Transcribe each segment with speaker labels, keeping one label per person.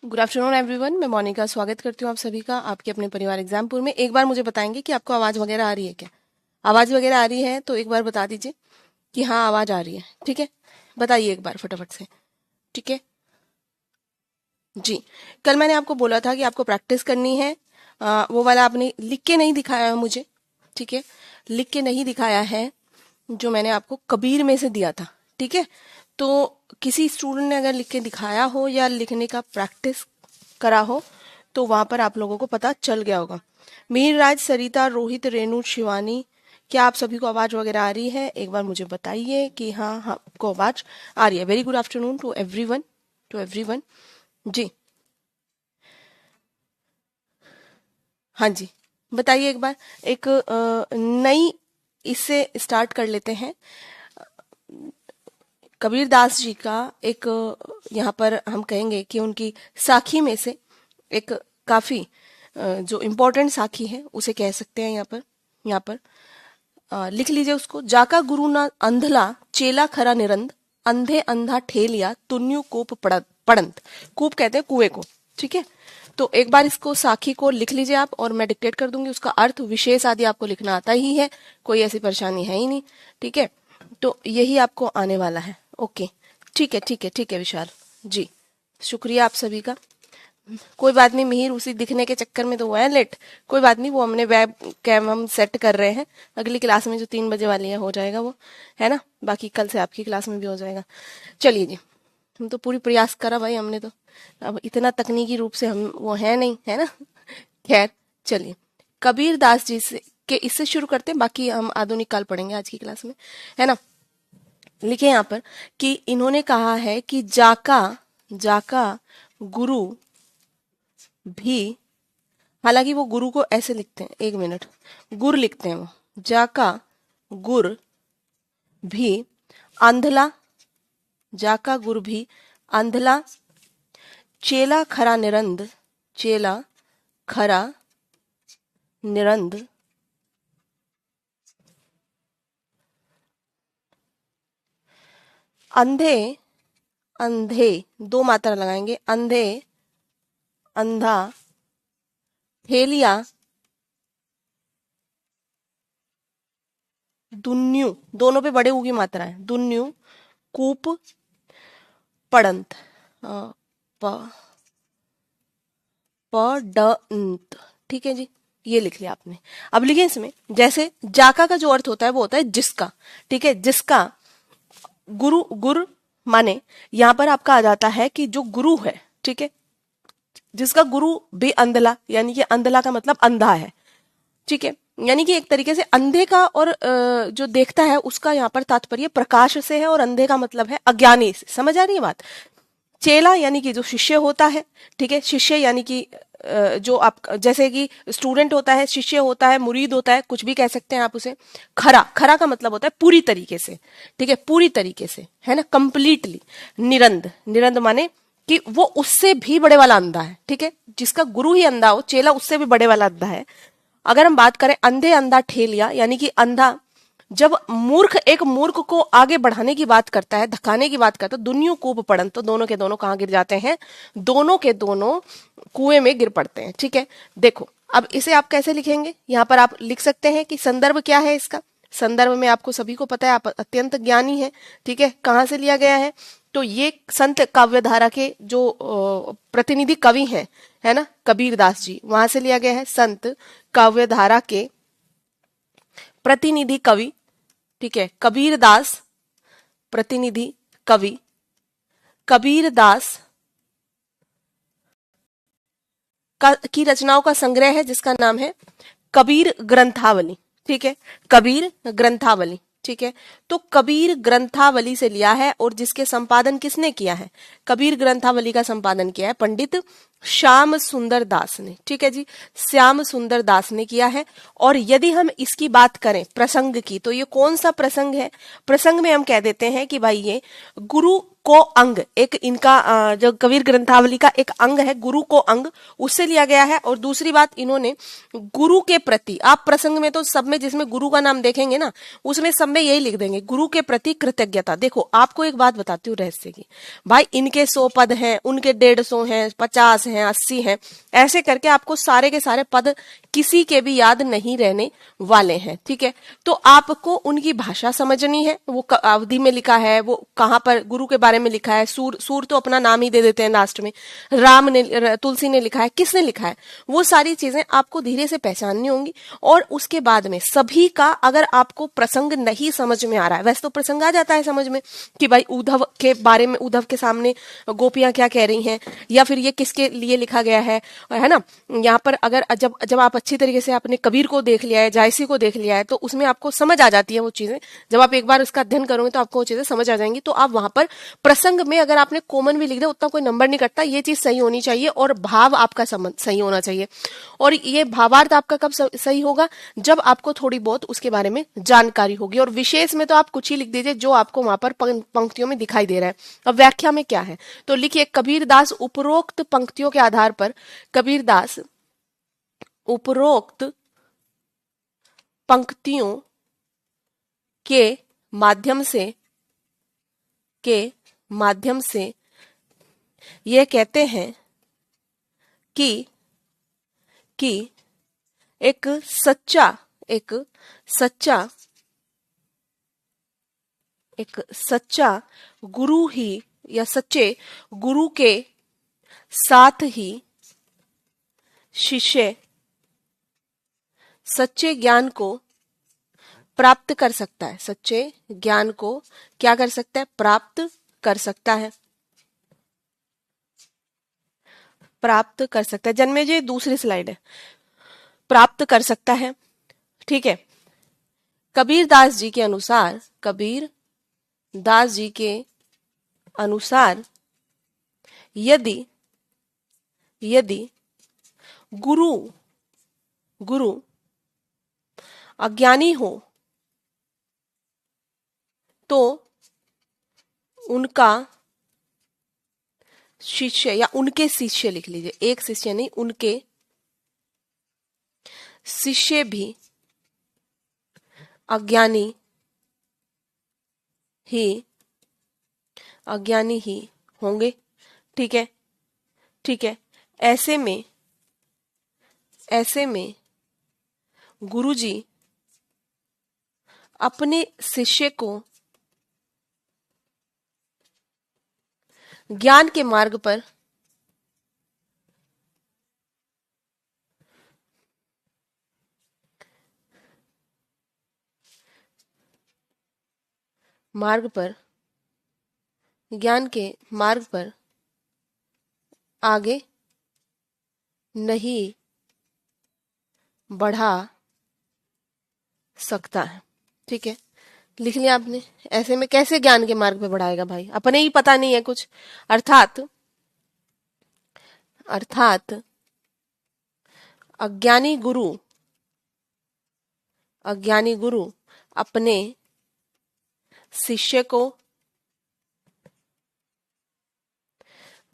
Speaker 1: Good afternoon everyone, मैं मोनिका स्वागत करती हूँ आप सभी का आपके अपने परिवार एग्जामपुर में। एक बार मुझे बताएंगे कि आपको आवाज़ वगैरह आ रही है क्या? आवाज़ वगैरह आ रही है तो एक बार बता दीजिए कि हाँ आवाज़ आ रही है। ठीक है, बताइए एक बार फटाफट से। ठीक है जी। कल मैंने आपको बोला था कि आपको प्रैक्टिस करनी है। वो वाला आपने लिख के नहीं दिखाया है मुझे। ठीक है, लिख के नहीं दिखाया है जो मैंने आपको कबीर में से दिया था। ठीक है, तो किसी स्टूडेंट ने अगर लिख के दिखाया हो या लिखने का प्रैक्टिस करा हो तो वहां पर आप लोगों को पता चल गया होगा। मीरराज, सरिता, रोहित, रेणु, शिवानी, क्या आप सभी को आवाज वगैरह आ रही है? एक बार मुझे बताइए कि हाँ हाँ आपको आवाज आ रही है। Very good afternoon to everyone, to everyone जी। हाँ जी, बताइए एक बार। एक नई इससे स्टार्ट कर लेते हैं। कबीर दास जी का एक यहाँ पर हम कहेंगे कि उनकी साखी में से एक काफी जो इम्पोर्टेंट साखी है उसे कह सकते हैं। यहाँ पर लिख लीजिए उसको। जाका गुरु ना अंधला, चेला खरा निरंद, अंधे अंधा ठेलिया, तुन्यु कूप पड़ंत। कूप कहते हैं कुएं को। ठीक है, तो एक बार इसको साखी को लिख लीजिए आप और मैं डिक्टेट कर दूंगी। उसका अर्थ विशेष आदि आपको लिखना आता ही है, कोई ऐसी परेशानी है ही नहीं। ठीक है, तो यही आपको आने वाला है। ओके, ठीक है ठीक है ठीक है विशाल जी, शुक्रिया आप सभी का। कोई बात नहीं मिहिर, उसी दिखने के चक्कर में तो हुआ है लेट। कोई बात नहीं, वो हमने वेब कैम हम सेट कर रहे हैं। अगली क्लास में जो 3 बजे वाली है हो जाएगा वो, है ना। बाकी कल से आपकी क्लास में भी हो जाएगा। चलिए जी, हम तो पूरी प्रयास करा भाई हमने तो। अब इतना तकनीकी रूप से हम वो है नहीं, है ना। खैर चलिए, कबीर दास जी से के इससे शुरू करते हैं, बाकी हम आधुनिक काल पढ़ेंगे आज की क्लास में, है ना। लिखे यहाँ पर कि इन्होंने कहा है कि जाका जाका गुरु भी, हालांकि वो गुरु को ऐसे लिखते हैं, एक मिनट, गुर लिखते हैं वो। जाका गुर भी अंधला, जाका गुर भी अंधला, चेला खरा निरंद, चेला खरा निरंद, अंधे अंधे, दो मात्रा लगाएंगे, अंधे अंधा ठेलिया, दुन्यू, दोनों पे बड़े ऊ की मात्रा है, दुन्यू कूप पड़ंत, प पडंत। ठीक है जी, ये लिख लिया आपने। अब लिखिए इसमें, जैसे जाका का जो अर्थ होता है वो होता है जिसका। ठीक है, जिसका गुरु, गुर माने यहां पर आपका आ जाता है कि जो गुरु है। ठीक है, जिसका गुरु भी अंधला, यानी कि अंधला का मतलब अंधा है। ठीक है, यानी कि एक तरीके से अंधे का और जो देखता है उसका यहाँ पर तात्पर्य प्रकाश से है, और अंधे का मतलब है अज्ञानी से। समझ आ रही है बात। चेला यानी कि जो शिष्य होता है। ठीक है, शिष्य यानी कि जो आप जैसे कि स्टूडेंट होता है, शिष्य होता है, मुरीद होता है, कुछ भी कह सकते हैं आप उसे। खरा, खरा का मतलब होता है पूरी तरीके से। ठीक है, पूरी तरीके से, है ना, कंप्लीटली। निरंद, निरंद माने कि वो उससे भी बड़े वाला अंधा है। ठीक है, जिसका गुरु ही अंधा हो, चेला उससे भी बड़े वाला अंधा है। अगर हम बात करें अंधे अंधा ठेलिया, यानी कि अंधा जब मूर्ख एक मूर्ख को आगे बढ़ाने की बात करता है, धकाने की बात करता है, दुनिया कूप पड़न, तो दोनों के दोनों कहाँ गिर जाते हैं? दोनों के दोनों कुएं में गिर पड़ते हैं। ठीक है, देखो अब इसे आप कैसे लिखेंगे? यहाँ पर आप लिख सकते हैं कि संदर्भ क्या है इसका। संदर्भ में आपको सभी को पता है, आप अत्यंत ज्ञानी है। ठीक है, कहाँ से लिया गया है? तो ये संत काव्यधारा के जो प्रतिनिधि कवि हैं, है ना, कबीर दास जी, वहां से लिया गया है। संत काव्यधारा के प्रतिनिधि कवि, ठीक है, कबीर दास, प्रतिनिधि कवि कबीर दास की रचनाओं का संग्रह है जिसका नाम है कबीर ग्रंथावली। ठीक है, कबीर ग्रंथावली। ठीक है, तो कबीर ग्रंथावली से लिया है, और जिसके संपादन किसने किया है? कबीर ग्रंथावली का संपादन किया है पंडित श्याम सुंदर दास ने, ठीक है जी, श्याम सुंदर दास ने किया है। और यदि हम इसकी बात करें प्रसंग की, तो ये कौन सा प्रसंग है? प्रसंग में हम कह देते हैं कि भाई ये गुरु को अंग, एक इनका जो कबीर ग्रंथावली का एक अंग है गुरु को अंग, उससे लिया गया है। और दूसरी बात, इन्होंने गुरु के प्रति, आप प्रसंग में तो सब में जिसमें गुरु का नाम देखेंगे ना, उसमें सब में यही लिख देंगे, गुरु के प्रति कृतज्ञता। देखो आपको एक बात बताती हूँ रहस्य की, भाई इनके 100 पद हैं, उनके 150 हैं, 50 हैं, 80 हैं, ऐसे करके आपको सारे के सारे पद किसी के भी याद नहीं रहने वाले हैं, ठीक है। तो आपको उनकी भाषा समझनी है, वो अवधि में लिखा है, वो कहाँ पर गुरु के बारे में लिखा है, सूर तो अपना नाम ही दे देते हैं लास्ट में, राम ने, तुलसी ने लिखा है, किसने लिखा है, वो सारी चीजें आपको धीरे से पहचाननी होंगी। और उसके बाद में सभी का, अगर आपको प्रसंग नहीं समझ में आ रहा है, वैसे तो प्रसंग आ जाता है समझ में कि भाई उद्धव के बारे में, उद्धव के सामने गोपियां क्या कह रही हैं, या फिर ये किसके लिए लिखा गया है ना। यहाँ पर अगर जब जब आप अच्छी तरीके से आपने कबीर को देख लिया है, जायसी को देख लिया है, तो उसमें आपको समझ आ जाती है वो चीजें। जब आप एक बार उसका अध्ययन करोगे तो आपको वो चीजें समझ आ जाएंगी। तो आप वहां पर प्रसंग में अगर आपने कॉमन भी लिख दिया, उतना कोई नंबर नहीं कटता, ये चीज सही होनी चाहिए और भाव आपका सही होना चाहिए। और ये भावार्थ आपका कब सही होगा? जब आपको थोड़ी बहुत उसके बारे में जानकारी होगी। और विशेष में तो आप कुछ ही लिख दीजिए जो आपको वहां पर पंक्तियों में दिखाई दे रहा है। अब व्याख्या में क्या है, तो लिखिए, कबीरदास उपरोक्त पंक्तियों के आधार पर, कबीरदास उपरोक्त पंक्तियों के माध्यम से ये कहते हैं कि एक सच्चा गुरु ही, या सच्चे गुरु के साथ ही शिष्य सच्चे ज्ञान को प्राप्त कर सकता है। सच्चे ज्ञान को क्या कर सकता है? प्राप्त कर सकता है, प्राप्त कर सकता है। जन्मेजय दूसरी स्लाइड है, प्राप्त कर सकता है, ठीक है। कबीरदास जी के अनुसार, कबीरदास जी के अनुसार यदि गुरु अज्ञानी हो तो उनका शिष्य, या उनके शिष्य लिख लीजिए, एक शिष्य नहीं, उनके शिष्य भी अज्ञानी ही होंगे, ठीक है, ठीक है। ऐसे में गुरुजी अपने शिष्य को ज्ञान के मार्ग पर ज्ञान के मार्ग पर आगे नहीं बढ़ा सकता है, ठीक है। लिख लिया आपने? ऐसे में कैसे ज्ञान के मार्ग पे बढ़ाएगा भाई, अपने ही पता नहीं है कुछ। अर्थात अज्ञानी गुरु अपने शिष्य को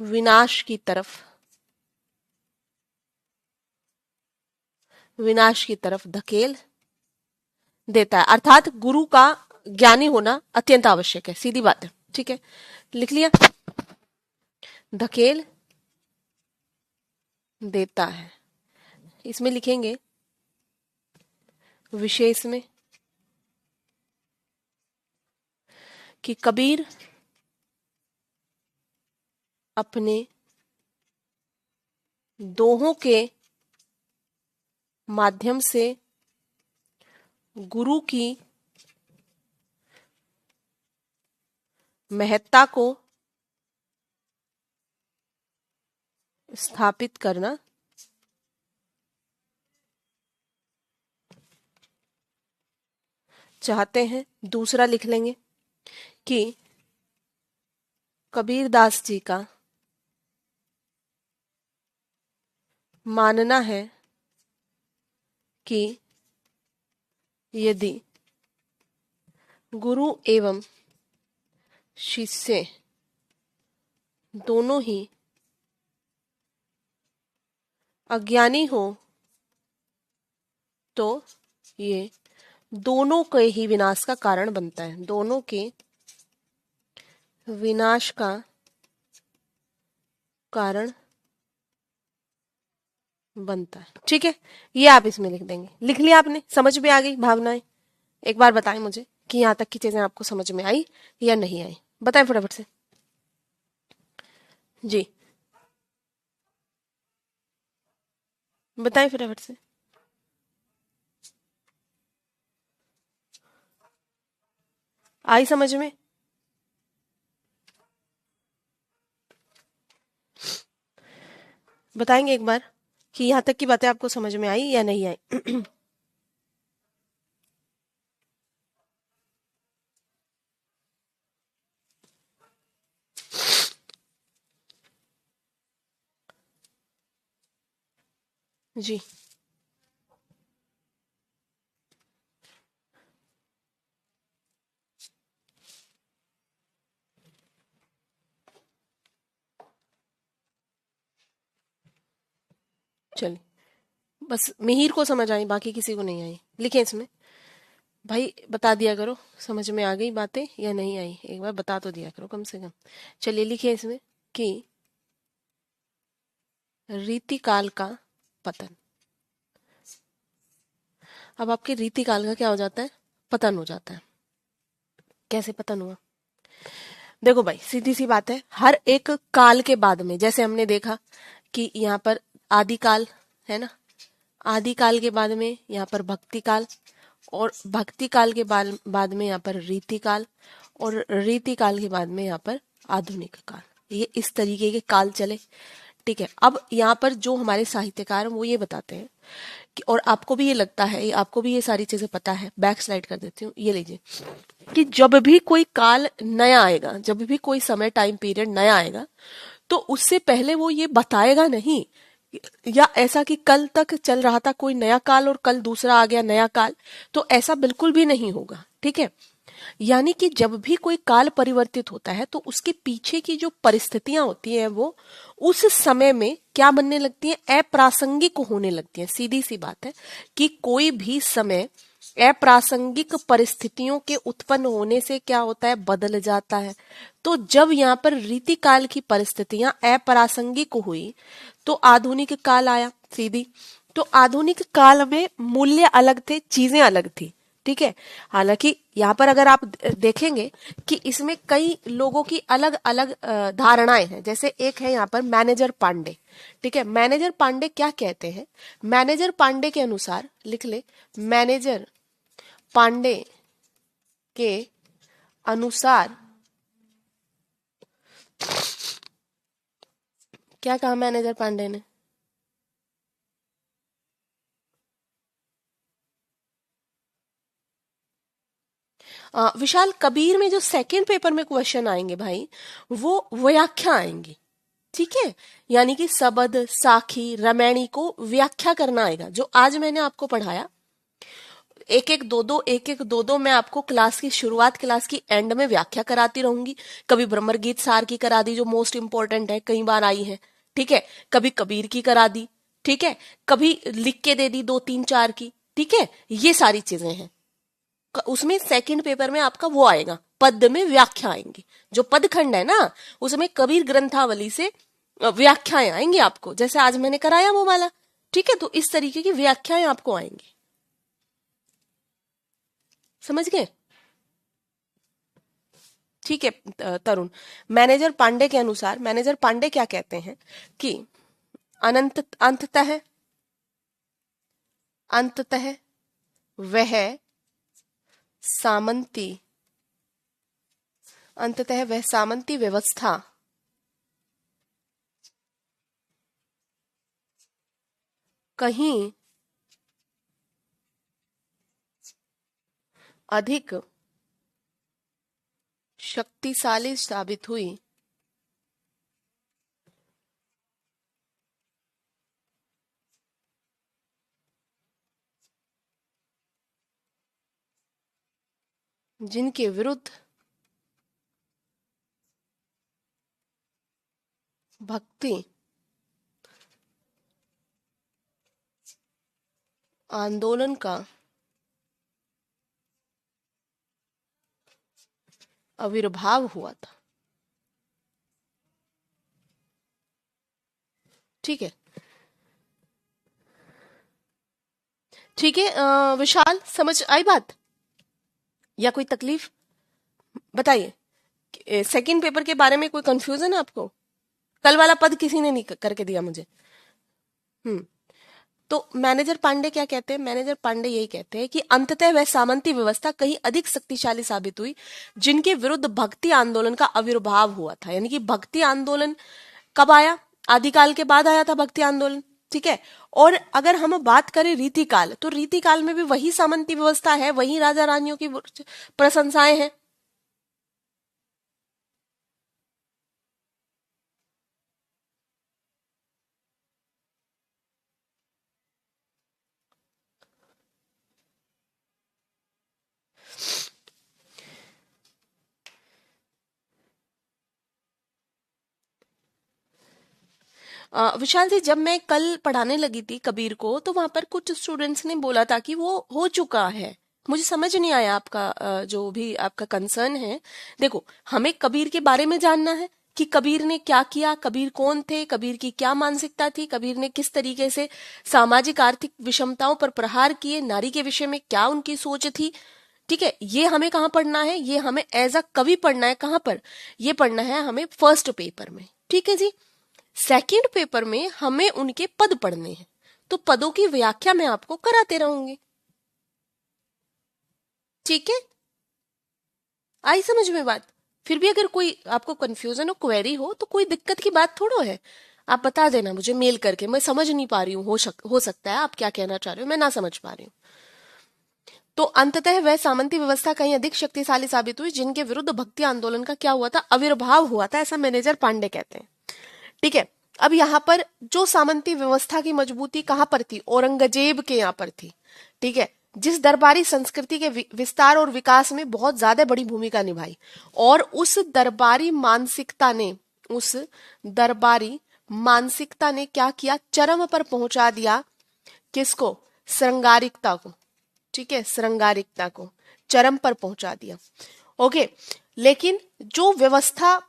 Speaker 1: विनाश की तरफ धकेल देता है। अर्थात गुरु का ज्ञानी होना अत्यंत आवश्यक है, सीधी बात है, ठीक है। लिख लिया? धकेल देता है, इसमें लिखेंगे विशेष में कि कबीर अपने दोहों के माध्यम से गुरु की महत्ता को स्थापित करना चाहते हैं। दूसरा लिख लेंगे कि कबीरदास जी का मानना है कि यदि गुरु एवं शिष्य दोनों ही अज्ञानी हो तो ये दोनों के ही विनाश का कारण बनता है, दोनों के विनाश का कारण बनता है। ठीक है, ये आप इसमें लिख देंगे। लिख लिया आपने? समझ में आ गई भावनाएं? एक बार बताएं मुझे कि यहां तक की चीजें आपको समझ में आई या नहीं आई, बताएं फटाफट से जी, बताएं फटाफट से। आई समझ में? बताएंगे एक बार कि यहां तक की बातें आपको समझ में आई या नहीं आई? जी, चलिए, बस मिहिर को समझ आई, बाकी किसी को नहीं आई। लिखे इसमें भाई, बता दिया करो समझ में आ गई बातें या नहीं आई, एक बार बता तो दिया करो कम से कम। चलिए लिखिए इसमें कि रीतिकाल का पतन। अब आपके रीतिकाल का क्या हो जाता है? पतन हो जाता है। कैसे पतन हुआ? देखो भाई, सीधी सी बात है, हर एक काल के बाद में, जैसे हमने देखा कि यहाँ पर आदिकाल है ना, आदिकाल के बाद में यहाँ पर भक्ति काल, और भक्ति काल के बाद में यहाँ पर रीति काल, और रीति काल के बाद में यहाँ पर आधुनिक काल। ये इस तरीके के काल चले। ठीक है, अब यहाँ पर जो हमारे साहित्यकार हैं वो ये बताते हैं कि, और आपको भी ये लगता है, आपको भी ये सारी चीजें पता है, बैक स्लाइड कर देती हूँ, ये लीजिए कि जब भी कोई काल नया आएगा, जब भी कोई समय टाइम पीरियड नया आएगा, तो उससे पहले वो ये बताएगा नहीं, या ऐसा कि कल तक चल रहा था कोई नया काल और कल दूसरा आ गया नया काल, तो ऐसा बिल्कुल भी नहीं होगा। ठीक है, यानी कि जब भी कोई काल परिवर्तित होता है तो उसके पीछे की जो परिस्थितियां होती हैं वो उस समय में क्या बनने लगती हैं? अप्रासंगिक होने लगती हैं। सीधी सी बात है कि कोई भी समय अप्रासंगिक परिस्थितियों के उत्पन्न होने से क्या होता है? बदल जाता है। तो जब यहाँ पर रीतिकाल की परिस्थितियां अप्रासंगिक हुई तो आधुनिक काल आया। सीधी, तो आधुनिक काल में मूल्य अलग थे, चीजें अलग थी। ठीक है, हालांकि यहाँ पर अगर आप देखेंगे कि इसमें कई लोगों की अलग अलग धारणाएं हैं। जैसे एक है यहाँ पर मैनेजर पांडे। ठीक है, मैनेजर पांडे क्या कहते हैं? मैनेजर पांडे के अनुसार, लिख ले, मैनेजर पांडे के अनुसार क्या कहा मैनेजर पांडे ने? विशाल, कबीर में जो सेकंड पेपर में क्वेश्चन आएंगे भाई, वो व्याख्या आएंगी। ठीक है, यानी कि सबद, साखी, रमैणी को व्याख्या करना आएगा। जो आज मैंने आपको पढ़ाया, एक एक दो दो, एक एक दो दो, मैं आपको क्लास की शुरुआत, क्लास की एंड में व्याख्या कराती रहूंगी। कभी ब्रह्मर गीत सार की करा दी जो मोस्ट इंपॉर्टेंट है, कई बार आई है। ठीक है, कभी कबीर की करा दी। ठीक है, कभी लिख के दे दी दो तीन चार की। ठीक है, ये सारी चीजें हैं। उसमें सेकंड पेपर में आपका वो आएगा, पद में व्याख्या आएंगी। जो पद खंड है ना, उसमें कबीर ग्रंथावली से व्याख्याएं आएंगी आपको, जैसे आज मैंने कराया वो वाला। ठीक है, तो इस तरीके की व्याख्याएं आपको आएंगी। समझ गए? ठीक है तरुण, मैनेजर पांडे के अनुसार, मैनेजर पांडे क्या कहते हैं कि अनंत अंततः वह सामंती अंततः वह सामंती व्यवस्था कहीं अधिक शक्तिशाली साबित हुई, जिनके विरुद्ध भक्ति आंदोलन का आविर्भाव हुआ था। ठीक है, ठीक है। विशाल, समझ आई बात या कोई तकलीफ? बताइए, सेकंड पेपर के बारे में कोई कंफ्यूजन है आपको? कल वाला पद किसी ने नहीं करके दिया मुझे। हम्म। तो मैनेजर पांडे क्या कहते हैं? मैनेजर पांडे यही कहते हैं कि अंततः वह सामंती व्यवस्था कहीं अधिक शक्तिशाली साबित हुई जिनके विरुद्ध भक्ति आंदोलन का आविर्भाव हुआ था। यानी कि भक्ति आंदोलन कब आया? आदिकाल के बाद आया था भक्ति आंदोलन। ठीक है। और अगर हम बात करें रीतिकाल, तो रीतिकाल में भी वही सामंती व्यवस्था है, वही राजा रानियों की प्रशंसाएं हैं। विशाल जी, जब मैं कल पढ़ाने लगी थी कबीर को, तो वहां पर कुछ स्टूडेंट्स ने बोला था कि वो हो चुका है। मुझे समझ नहीं आया आपका जो भी आपका कंसर्न है। देखो, हमें कबीर के बारे में जानना है कि कबीर ने क्या किया, कबीर कौन थे, कबीर की क्या मानसिकता थी, कबीर ने किस तरीके से सामाजिक आर्थिक विषमताओं पर प्रहार किए, नारी के विषय में क्या उनकी सोच थी। ठीक है, ये हमें कहाँ पढ़ना है? ये हमें एज अ कवि पढ़ना है। कहाँ पर? ये पढ़ना है हमें फर्स्ट पेपर में। ठीक है जी। सेकंड पेपर में हमें उनके पद पढ़ने हैं, तो पदों की व्याख्या मैं आपको कराते रहूंगी। ठीक है, आई समझ में बात? फिर भी अगर कोई आपको कंफ्यूजन हो, क्वेरी हो, तो कोई दिक्कत की बात थोड़ो है। आप बता देना मुझे मेल करके, मैं समझ नहीं पा रही हूँ, हो सकता है आप क्या कहना चाह रहे हो मैं ना समझ पा रही हूँ। तो अंततः वह सामंती व्यवस्था कहीं अधिक शक्तिशाली साबित हुई जिनके विरुद्ध भक्ति आंदोलन का क्या हुआ था? आविर्भाव हुआ था, ऐसा मैनेजर पांडे कहते हैं। ठीक है। अब यहाँ पर जो सामंती व्यवस्था की मजबूती कहाँ पर थी? औरंगजेब के यहाँ पर थी। ठीक है। जिस दरबारी संस्कृति के विस्तार और विकास में बहुत ज्यादा बड़ी भूमिका निभाई, और उस दरबारी मानसिकता ने क्या किया? चरम पर पहुंचा दिया। किसको? श्रृंगारिकता को। ठीक है, श्रृंगारिकता को चरम पर पहुंचा दिया। ओके। लेकिन जो व्यवस्था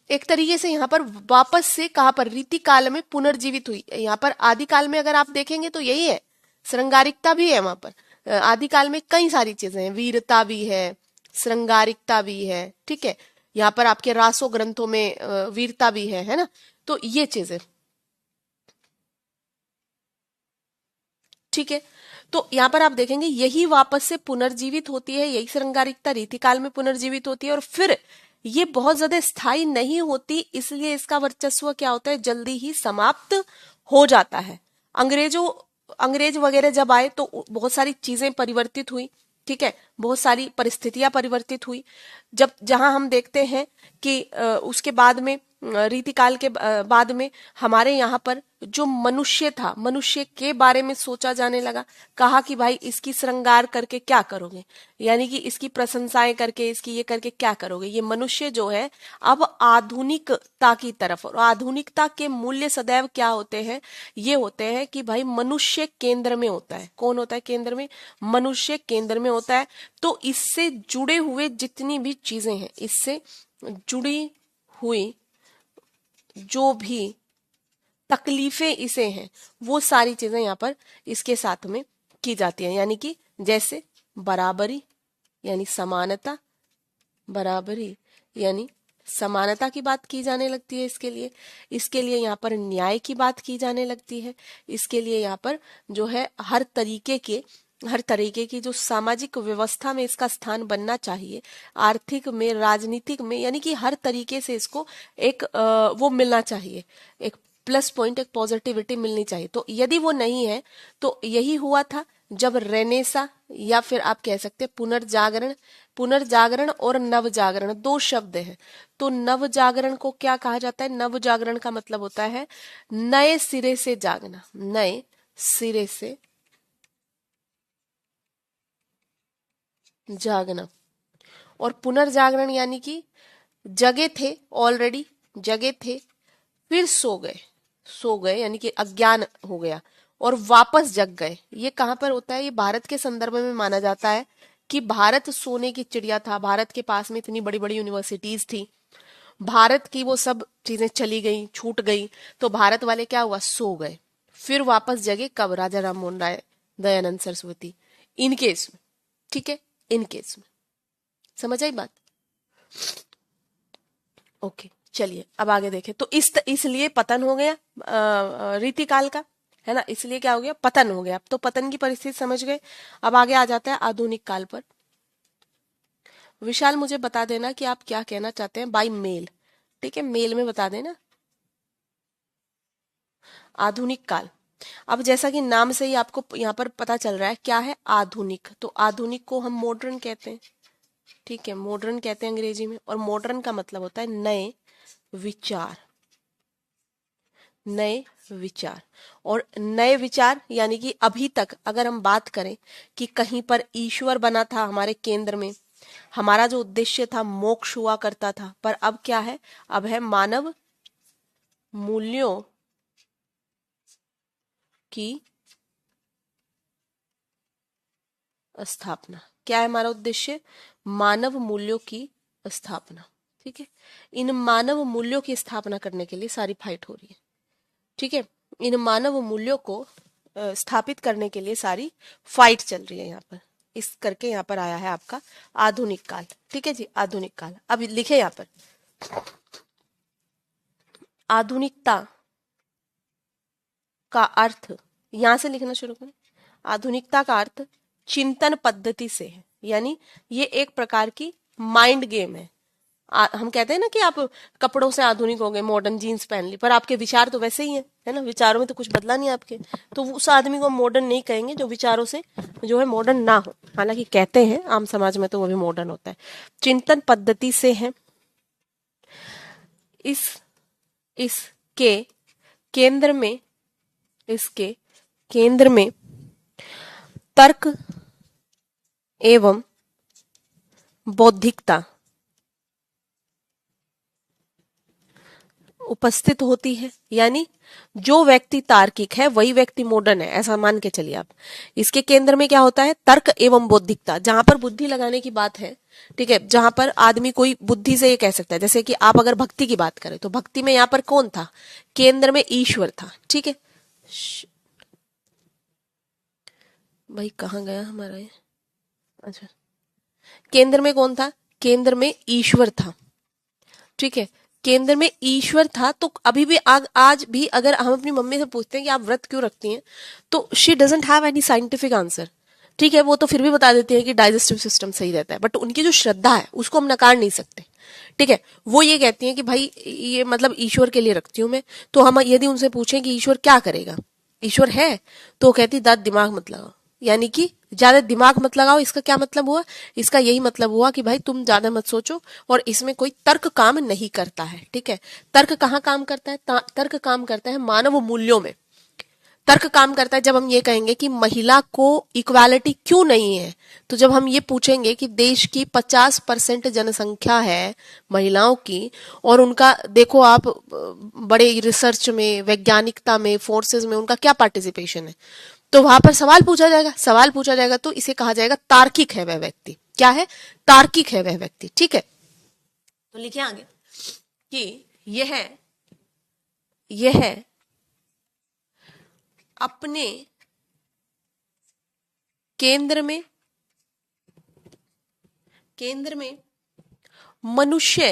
Speaker 1: एक तरीके से यहाँ पर वापस से कहाँ पर रीति काल में पुनर्जीवित हुई, यहाँ पर आदिकाल में अगर आप देखेंगे तो यही है, श्रृंगारिकता भी है वहां पर। आदिकाल में कई सारी चीजें हैं, वीरता भी है, श्रृंगारिकता भी है। ठीक है। यहाँ पर आपके रासो ग्रंथों में वीरता भी है ना? तो ये चीजें। ठीक है। तो यहाँ पर आप देखेंगे यही वापस से पुनर्जीवित होती है, यही श्रृंगारिकता रीतिकाल में पुनर्जीवित होती है, और फिर ये बहुत ज्यादा स्थायी नहीं होती, इसलिए इसका वर्चस्व क्या होता है? जल्दी ही समाप्त हो जाता है। अंग्रेज वगैरह जब आए तो बहुत सारी चीजें परिवर्तित हुई। ठीक है, बहुत सारी परिस्थितियां परिवर्तित हुई। जब जहां हम देखते हैं कि उसके बाद में रीतिकाल के बाद में हमारे यहाँ पर जो मनुष्य था, मनुष्य के बारे में सोचा जाने लगा। कहा कि भाई इसकी श्रृंगार करके क्या करोगे, यानी कि इसकी प्रशंसाएं करके, इसकी ये करके क्या करोगे? ये मनुष्य जो है अब आधुनिकता की तरफ, और आधुनिकता के मूल्य सदैव क्या होते हैं? ये होते हैं कि भाई मनुष्य केंद्र में होता है। कौन होता है केंद्र में? मनुष्य केंद्र में होता है। तो इससे जुड़े हुए जितनी भी चीजें हैं, इससे जुड़ी हुई जो भी तकलीफें इसे हैं, वो सारी चीजें यहाँ पर इसके साथ में की जाती हैं। यानी कि जैसे बराबरी यानी समानता, बराबरी यानी समानता की बात की जाने लगती है इसके लिए यहाँ पर न्याय की बात की जाने लगती है। इसके लिए यहाँ पर जो है हर तरीके की जो सामाजिक व्यवस्था में इसका स्थान बनना चाहिए, आर्थिक में, राजनीतिक में, यानी कि हर तरीके से इसको एक वो मिलना चाहिए, एक प्लस पॉइंट, एक पॉजिटिविटी मिलनी चाहिए। तो यदि वो नहीं है, तो यही हुआ था जब रेनेसा, या फिर आप कह सकते हैं पुनर्जागरण और नवजागरण दो शब्द हैं। तो नवजागरण को क्या कहा जाता है? नवजागरण का मतलब होता है नए सिरे से जागना, नए सिरे से जागना। और पुनर्जागरण यानी कि जगे थे, ऑलरेडी जगे थे, फिर सो गए यानी कि अज्ञान हो गया और वापस जग गए। ये कहाँ पर होता है? ये भारत के संदर्भ में माना जाता है कि भारत सोने की चिड़िया था, भारत के पास में इतनी बड़ी बड़ी यूनिवर्सिटीज थी, भारत की वो सब चीजें चली गई, छूट गई, तो भारत वाले क्या हुआ? सो गए, फिर वापस जगे कब? राजा राम मोहन राय, दयानंद सरस्वती, इन केस में। ठीक है, इन केस में समझ आई बात? ओके, चलिए अब आगे देखें। तो इसलिए पतन हो गया रीतिकाल का, है ना, इसलिए क्या हो गया? पतन हो गया। अब तो पतन की परिस्थिति समझ गए। अब आगे आ जाता है आधुनिक काल पर। विशाल मुझे बता देना कि आप क्या कहना चाहते हैं बाय मेल। ठीक है, मेल में बता देना। आधुनिक काल। अब जैसा कि नाम से ही आपको यहाँ पर पता चल रहा है क्या है? आधुनिक। तो आधुनिक को हम मॉडर्न कहते हैं। ठीक है, मॉडर्न कहते हैं अंग्रेजी में। और मॉडर्न का मतलब होता है नए विचार, नए विचार। और नए विचार यानी कि अभी तक अगर हम बात करें कि कहीं पर ईश्वर बना था हमारे केंद्र में, हमारा जो उद्देश्य था मोक्ष हुआ करता था, पर अब क्या है? अब है मानव मूल्यों की स्थापना। क्या है हमारा उद्देश्य? मानव मूल्यों की स्थापना। ठीक है, इन मानव मूल्यों की स्थापना करने के लिए सारी फाइट हो रही है। ठीक है, इन मानव मूल्यों को स्थापित करने के लिए सारी फाइट चल रही है यहाँ पर। इस करके यहाँ पर आया है आपका आधुनिक काल। ठीक है जी, आधुनिक काल। अब लिखे यहाँ पर आधुनिकता का अर्थ, यहां से लिखना शुरू करें। आधुनिकता का अर्थ चिंतन पद्धति से है, यानी ये एक प्रकार की माइंड गेम है। हम कहते हैं ना कि आप कपड़ों से आधुनिक हो गए, मॉडर्न जीन्स पहन ली, पर आपके विचार तो वैसे ही हैं, है ना, विचारों में तो कुछ बदला नहीं आपके। तो उस आदमी को मॉडर्न नहीं कहेंगे जो विचारों से जो है मॉडर्न ना हो। हालांकि कहते हैं आम समाज में तो वो भी मॉडर्न होता है। चिंतन पद्धति से है। इस इसके केंद्र में, इसके केंद्र में तर्क एवं बौद्धिकता उपस्थित होती है। यानी जो व्यक्ति तार्किक है वही व्यक्ति मॉडर्न है, ऐसा मान के चलिए आप। इसके केंद्र में क्या होता है? तर्क एवं बौद्धिकता, जहां पर बुद्धि लगाने की बात है। ठीक है, जहां पर आदमी कोई बुद्धि से ये कह सकता है, जैसे कि आप अगर भक्ति की बात करें तो भक्ति में यहाँ पर कौन था? केंद्र में ईश्वर था। ठीक है, भाई कहाँ गया हमारा ये? अच्छा, केंद्र में कौन था? केंद्र में ईश्वर था। ठीक है, केंद्र में ईश्वर था। तो अभी भी आज भी अगर हम अपनी मम्मी से पूछते हैं कि आप व्रत क्यों रखती हैं, तो she doesn't have any scientific answer. ठीक है, वो तो फिर भी बता देती है कि डाइजेस्टिव सिस्टम सही रहता है, बट उनकी जो श्रद्धा है उसको हम नकार नहीं सकते। ठीक है, वो ये कहती हैं कि भाई ये मतलब ईश्वर के लिए रखती हूं मैं। तो हम यदि उनसे पूछें कि ईश्वर क्या करेगा, ईश्वर है, तो कहती दाद दिमाग मत लगाओ। यानी कि ज्यादा दिमाग मत लगाओ। इसका क्या मतलब हुआ? इसका यही मतलब हुआ कि भाई तुम ज्यादा मत सोचो और इसमें कोई तर्क काम नहीं करता है। ठीक है, तर्क कहाँ काम करता है? तर्क काम करता है मानव मूल्यों में। तर्क काम करता है जब हम ये कहेंगे कि महिला को इक्वालिटी क्यों नहीं है। तो जब हम ये पूछेंगे कि देश की 50% जनसंख्या है महिलाओं की, और उनका देखो आप बड़े रिसर्च में, वैज्ञानिकता में, फोर्सेस में उनका क्या पार्टिसिपेशन है, तो वहां पर सवाल पूछा जाएगा। सवाल पूछा जाएगा तो इसे कहा जाएगा तार्किक है वह व्यक्ति। क्या है? तार्किक है वह व्यक्ति। ठीक है, तो लिखिए आगे कि यह अपने केंद्र में मनुष्य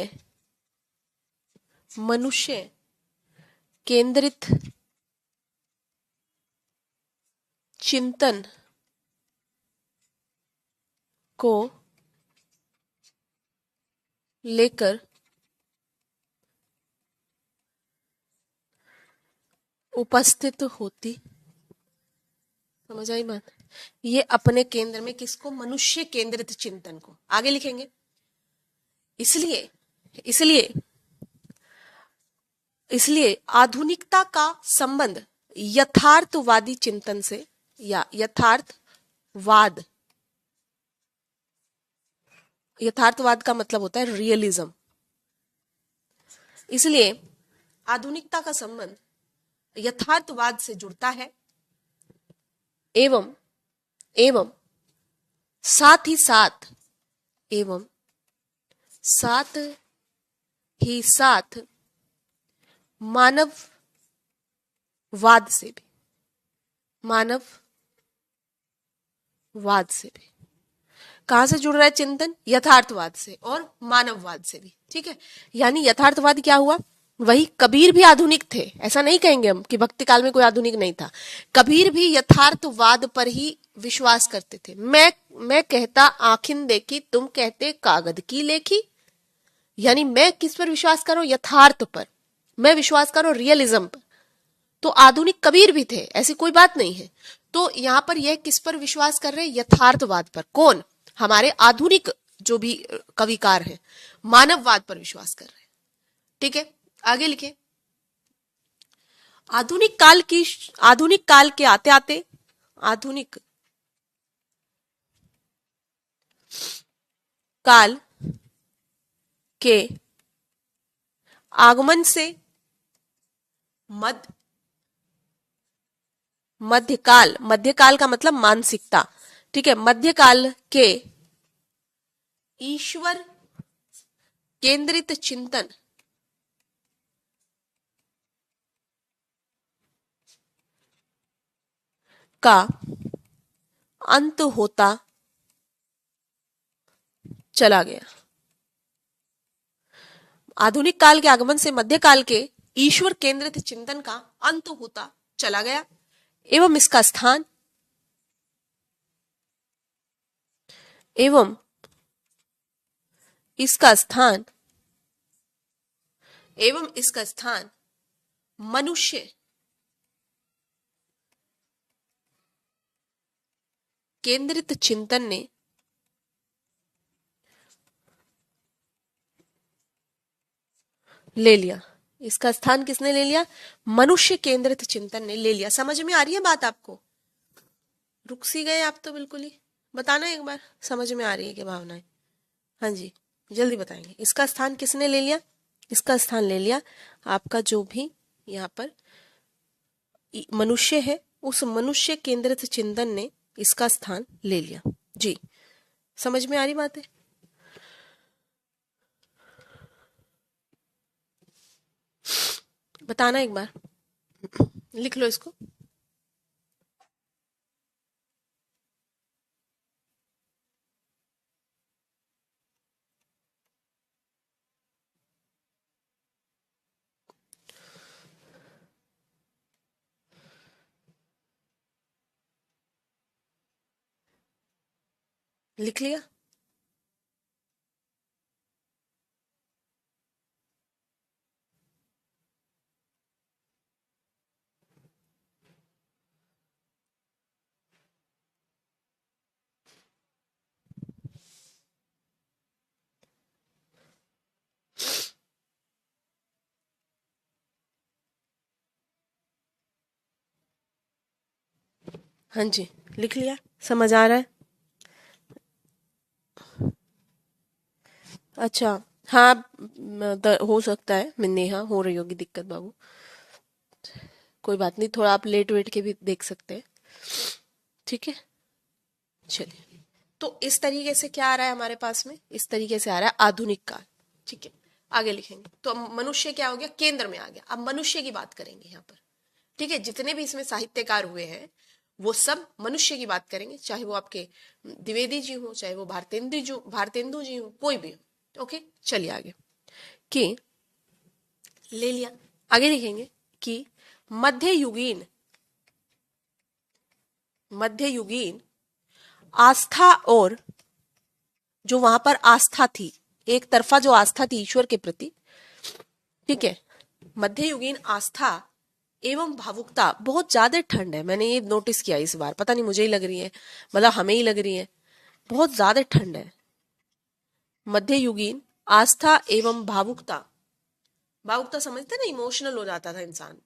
Speaker 1: केंद्रित चिंतन को लेकर उपस्थित होती। समझ आई बात? ये अपने केंद्र में किसको? मनुष्य केंद्रित चिंतन को। आगे लिखेंगे, इसलिए इसलिए इसलिए आधुनिकता का संबंध यथार्थवादी चिंतन से, या यथार्थवाद यथार्थवाद का मतलब होता है रियलिज्म। इसलिए आधुनिकता का संबंध यथार्थवाद से जुड़ता है, एवं एवं साथ ही साथ एवं साथ ही साथ मानववाद से भी, मानववाद से भी। कहां से जुड़ रहा है चिंतन? यथार्थवाद से और मानववाद से भी। ठीक है, यानी यथार्थवाद क्या हुआ? वही कबीर भी आधुनिक थे, ऐसा नहीं कहेंगे हम कि भक्ति काल में कोई आधुनिक नहीं था। कबीर भी यथार्थवाद पर ही विश्वास करते थे। मैं कहता आंखिन देखी, तुम कहते कागज की लेखी। यानी मैं किस पर विश्वास करूं? यथार्थ पर। मैं विश्वास करूं रियलिज्म पर। तो आधुनिक कबीर भी थे, ऐसी कोई बात नहीं है। तो यहां पर यह किस पर विश्वास कर रहे हैं? यथार्थवाद पर। कौन? हमारे आधुनिक जो भी कविकार हैं, मानववाद पर विश्वास कर रहे हैं। ठीक है, आगे लिखे। आधुनिक काल के आते आते, आधुनिक काल के आगमन से मध्यकाल का मतलब मानसिकता। ठीक है, मध्यकाल के ईश्वर केंद्रित चिंतन का अंत होता चला गया। आधुनिक काल के आगमन से मध्यकाल के ईश्वर केंद्रित चिंतन का अंत होता चला गया, एवं इसका स्थान एवं इसका स्थान मनुष्य केंद्रित चिंतन ने ले लिया। इसका स्थान किसने ले लिया? मनुष्य केंद्रित चिंतन ने ले लिया। समझ में आ रही है बात आपको? रुक सी गए आप तो बिल्कुल ही। बताना एक बार, समझ में आ रही है क्या भावनाएं? हाँ जी, जल्दी बताएंगे। इसका स्थान किसने ले लिया? इसका स्थान ले लिया आपका जो भी यहाँ पर मनुष्य है, उस मनुष्य केंद्रित चिंतन ने इसका स्थान ले लिया। जी, समझ में आ रही बात है? बताना एक बार, लिख लो इसको। लिख लिया? हाँ जी, लिख लिया? समझ आ रहा है? अच्छा, हाँ, हो सकता है नेहा हो रही होगी दिक्कत बाबू। कोई बात नहीं, थोड़ा आप लेट वेट के भी देख सकते हैं। ठीक है, चलिए। तो इस तरीके से क्या आ रहा है हमारे पास में? इस तरीके से आ रहा है आधुनिक काल। ठीक है, आगे लिखेंगे। तो अब मनुष्य क्या हो गया? केंद्र में आ गया। अब मनुष्य की बात करेंगे यहाँ पर। ठीक है, जितने भी इसमें साहित्यकार हुए हैं वो सब मनुष्य की बात करेंगे, चाहे वो आपके द्विवेदी जी हो, चाहे वो भारतेंदु जी हो, कोई भी हो। ओके, चलिए आगे। कि ले लिया, आगे लिखेंगे कि मध्ययुगीन आस्था, और जो वहां पर आस्था थी, एक तरफा जो आस्था थी ईश्वर के प्रति, ठीक है, मध्ययुगीन आस्था एवं भावुकता। बहुत ज्यादा ठंड है, मैंने ये नोटिस किया इस बार, पता नहीं मुझे ही लग रही है, मतलब हमें ही लग रही है, बहुत ज्यादा ठंड है। मध्ययुगीन आस्था एवं भावुकता। भावुकता समझते ना, इमोशनल हो जाता था इंसान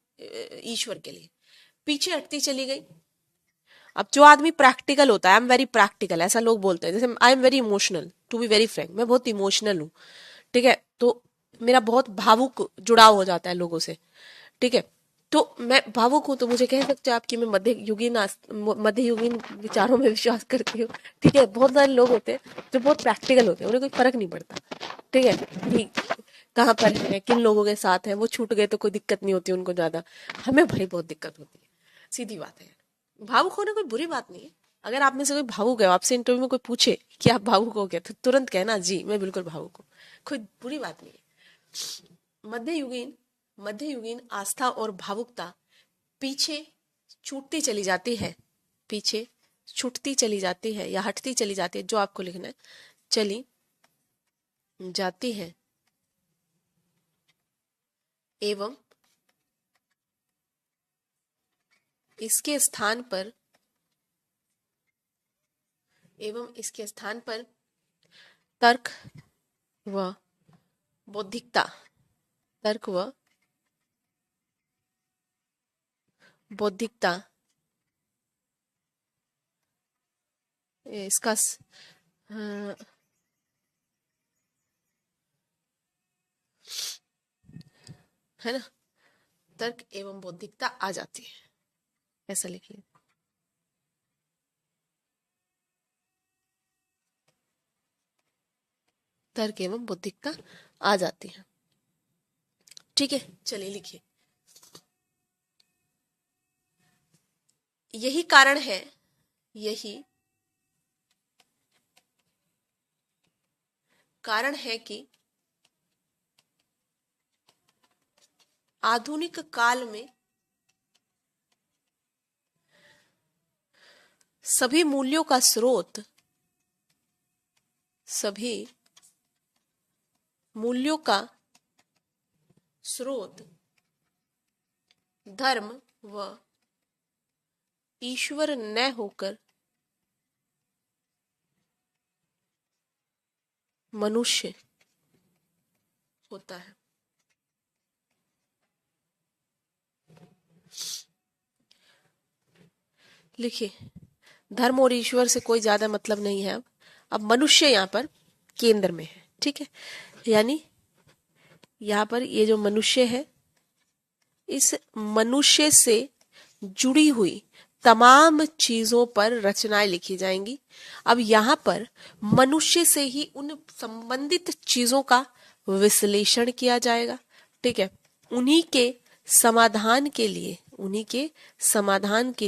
Speaker 1: ईश्वर के लिए, पीछे हटती चली गई। अब जो आदमी प्रैक्टिकल होता है, आई एम वेरी प्रैक्टिकल, ऐसा लोग बोलते हैं, जैसे I am very emotional,
Speaker 2: to be very frank, मैं बहुत इमोशनल हूँ, ठीक है, तो मेरा बहुत भावुक जुड़ाव हो जाता है लोगों से, ठीक है, तो मैं भावुक हूँ, तो मुझे कह सकते हो आप कि मैं मध्ययुगीन विचारों में विश्वास करती हूँ, ठीक है। बहुत सारे लोग होते हैं जो बहुत प्रैक्टिकल होते हैं, उन्हें कोई फर्क नहीं पड़ता, ठीक है, कि कहाँ पर है, किन लोगों के साथ है, वो छूट गए तो कोई दिक्कत नहीं होती उनको ज्यादा, हमें भाई बहुत दिक्कत होती है, सीधी बात है। भावुक होना कोई बुरी बात नहीं है। अगर आप में से कोई भावुक है, आपसे इंटरव्यू में कोई पूछे कि आप भावुक हो क्या, तो तुरंत कहना जी मैं बिल्कुल भावुक हूँ, कोई बुरी बात नहीं है। मध्ययुगीन आस्था और भावुकता पीछे छूटती चली जाती है, पीछे छूटती चली जाती है या हटती चली जाती है, जो आपको लिखना है, चली जाती है, एवं इसके स्थान पर तर्क व बौद्धिकता, तर्क व बौद्धिकता, इसका अ, है ना, तर्क एवं बौद्धिकता आ जाती है, ऐसा लिखिए। तर्क एवं बौद्धिकता आ जाती है, ठीक है, चलिए लिखिए। यही कारण है, यही कारण है कि आधुनिक काल में सभी मूल्यों का स्रोत, सभी मूल्यों का स्रोत धर्म व ईश्वर न होकर मनुष्य होता है। लिखिए, धर्म और ईश्वर से कोई ज्यादा मतलब नहीं है। अब मनुष्य यहाँ पर केंद्र में है, ठीक है, यानी यहाँ पर ये जो मनुष्य है, इस मनुष्य से जुड़ी हुई तमाम चीजों पर रचनाएं लिखी जाएंगी। अब यहाँ पर मनुष्य से ही उन संबंधित चीजों का विश्लेषण किया जाएगा, ठीक है, उन्हीं के समाधान के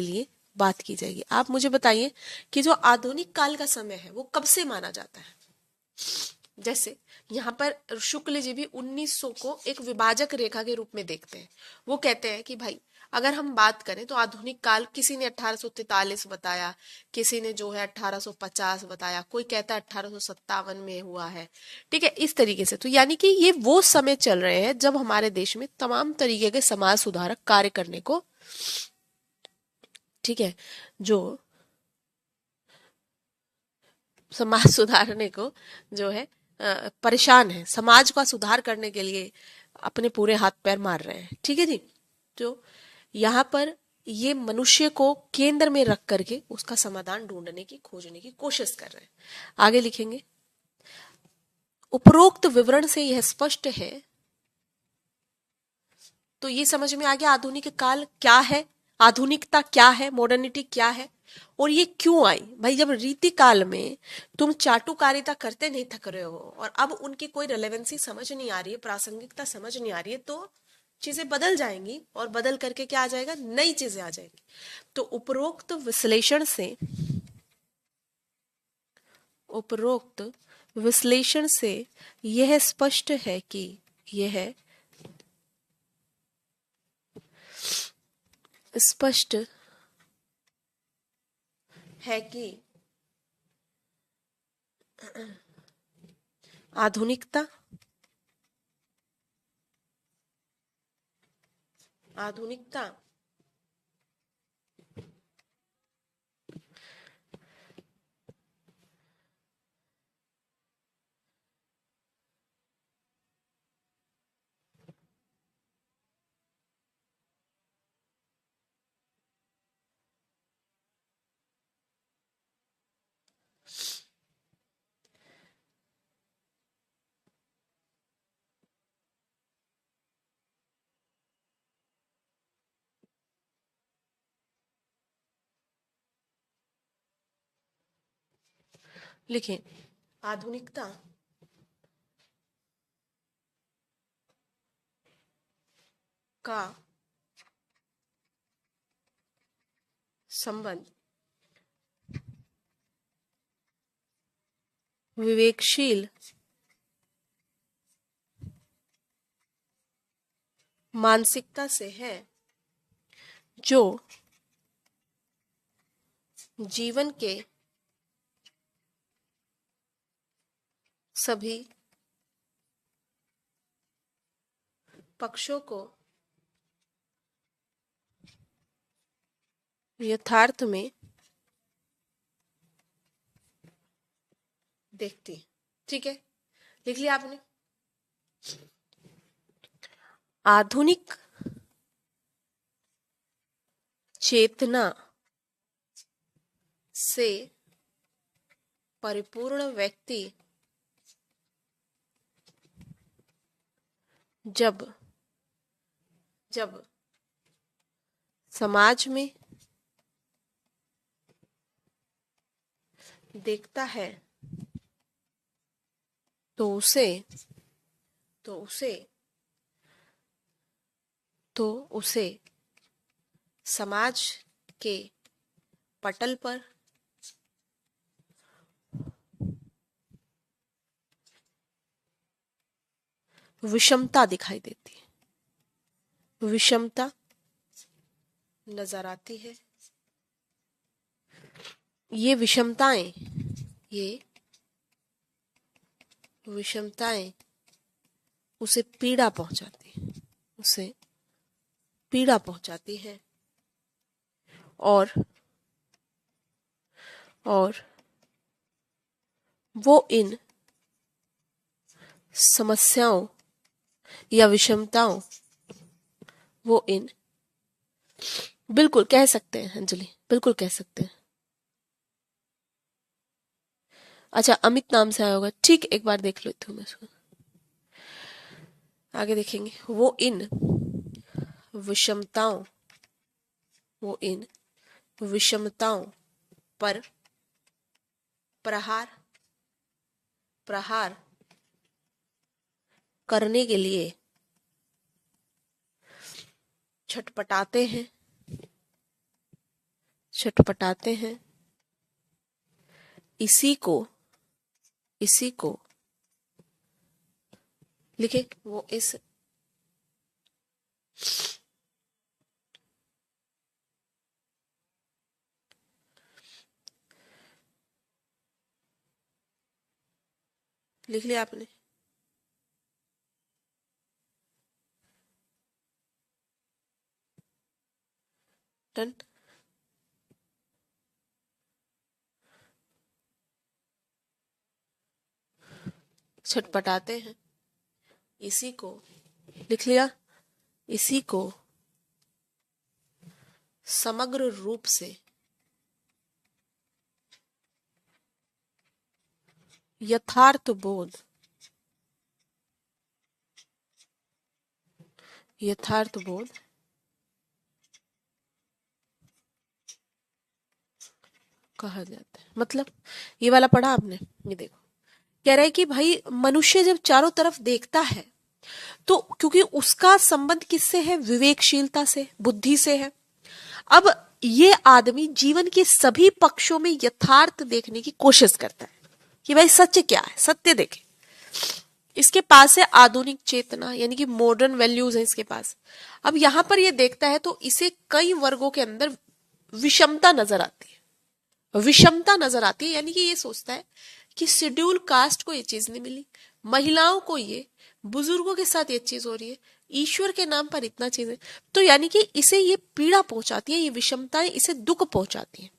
Speaker 2: लिए बात की जाएगी। आप मुझे बताइए कि जो आधुनिक काल का समय है वो कब से माना जाता है। जैसे यहाँ पर शुक्ल जी भी 1900 को एक विभाजक रेखा के रूप में देखते हैं। वो कहते हैं कि भाई अगर हम बात करें तो आधुनिक काल, किसी ने 1843 बताया, किसी ने जो है 1850 बताया, कोई कहता है 1857 में हुआ है, ठीक है, इस तरीके से। तो यानी कि ये वो समय चल रहे हैं जब हमारे देश में तमाम तरीके के समाज सुधारक कार्य करने को, ठीक है, जो समाज सुधारने को जो है परेशान है, समाज का सुधार करने के लिए अपने पूरे हाथ पैर मार रहे हैं, ठीक है जी। तो यहाँ पर ये मनुष्य को केंद्र में रख करके उसका समाधान ढूंढने की, खोजने की कोशिश कर रहे हैं। आगे लिखेंगे, उपरोक्त विवरण से यह स्पष्ट है, तो ये समझ में आ गया आधुनिक काल क्या है, आधुनिकता क्या है, मॉडर्निटी क्या है, और ये क्यों आई। भाई जब रीति काल में तुम चाटुकारिता करते नहीं थक रहे हो और अब उनकी कोई रेलेवेंसी समझ नहीं आ रही है, प्रासंगिकता समझ नहीं आ रही है, तो चीजें बदल जाएंगी और बदल करके क्या आ जाएगा, नई चीजें आ जाएंगी। तो उपरोक्त विश्लेषण से यह स्पष्ट है कि यह स्पष्ट है कि आधुनिकता आधुनिकता लिखें आधुनिकता का संबंध विवेकशील मानसिकता से है जो जीवन के सभी पक्षों को यथार्थ में देखती है। ठीक है, लिख लिया आपने। आधुनिक चेतना से परिपूर्ण व्यक्ति जब समाज में देखता है तो उसे समाज के पटल पर विषमता दिखाई देती है, विषमता नजर आती है। ये विषमताएं उसे पीड़ा पहुंचाती है और वो इन समस्याओं या विषमताओं बिल्कुल कह सकते हैं अंजलि, बिल्कुल कह सकते हैं। अच्छा, अमित नाम से आया होगा, ठीक, एक बार देख लेती हूँ मैं इसको, आगे देखेंगे। वो इन विषमताओं पर प्रहार करने के लिए छटपटाते हैं। इसी को लिखे, वो इस लिख लिया आपने। डन। छटपटाते हैं, इसी को लिख लिया। इसी को समग्र रूप से यथार्थ बोध कहा जाता है। मतलब ये वाला पढ़ा आपने, ये देखो, कह रहा है कि भाई मनुष्य जब चारों तरफ देखता है तो क्योंकि उसका संबंध किससे है, विवेकशीलता से, बुद्धि से है। अब ये आदमी जीवन के सभी पक्षों में यथार्थ देखने की कोशिश करता है कि भाई सच क्या है, सत्य देखे। इसके पास है आधुनिक चेतना, यानी कि मॉडर्न वैल्यूज है इसके पास। अब यहां पर ये देखता है तो इसे कई वर्गों के अंदर विषमता नजर आती है, यानी कि ये सोचता है कि शेड्यूल कास्ट को ये चीज नहीं मिली, महिलाओं को ये, बुजुर्गों के साथ ये चीज हो रही है, ईश्वर के नाम पर इतना चीज है। तो यानी कि इसे ये पीड़ा पहुंचाती है, ये विषमताएं इसे दुख पहुंचाती हैं।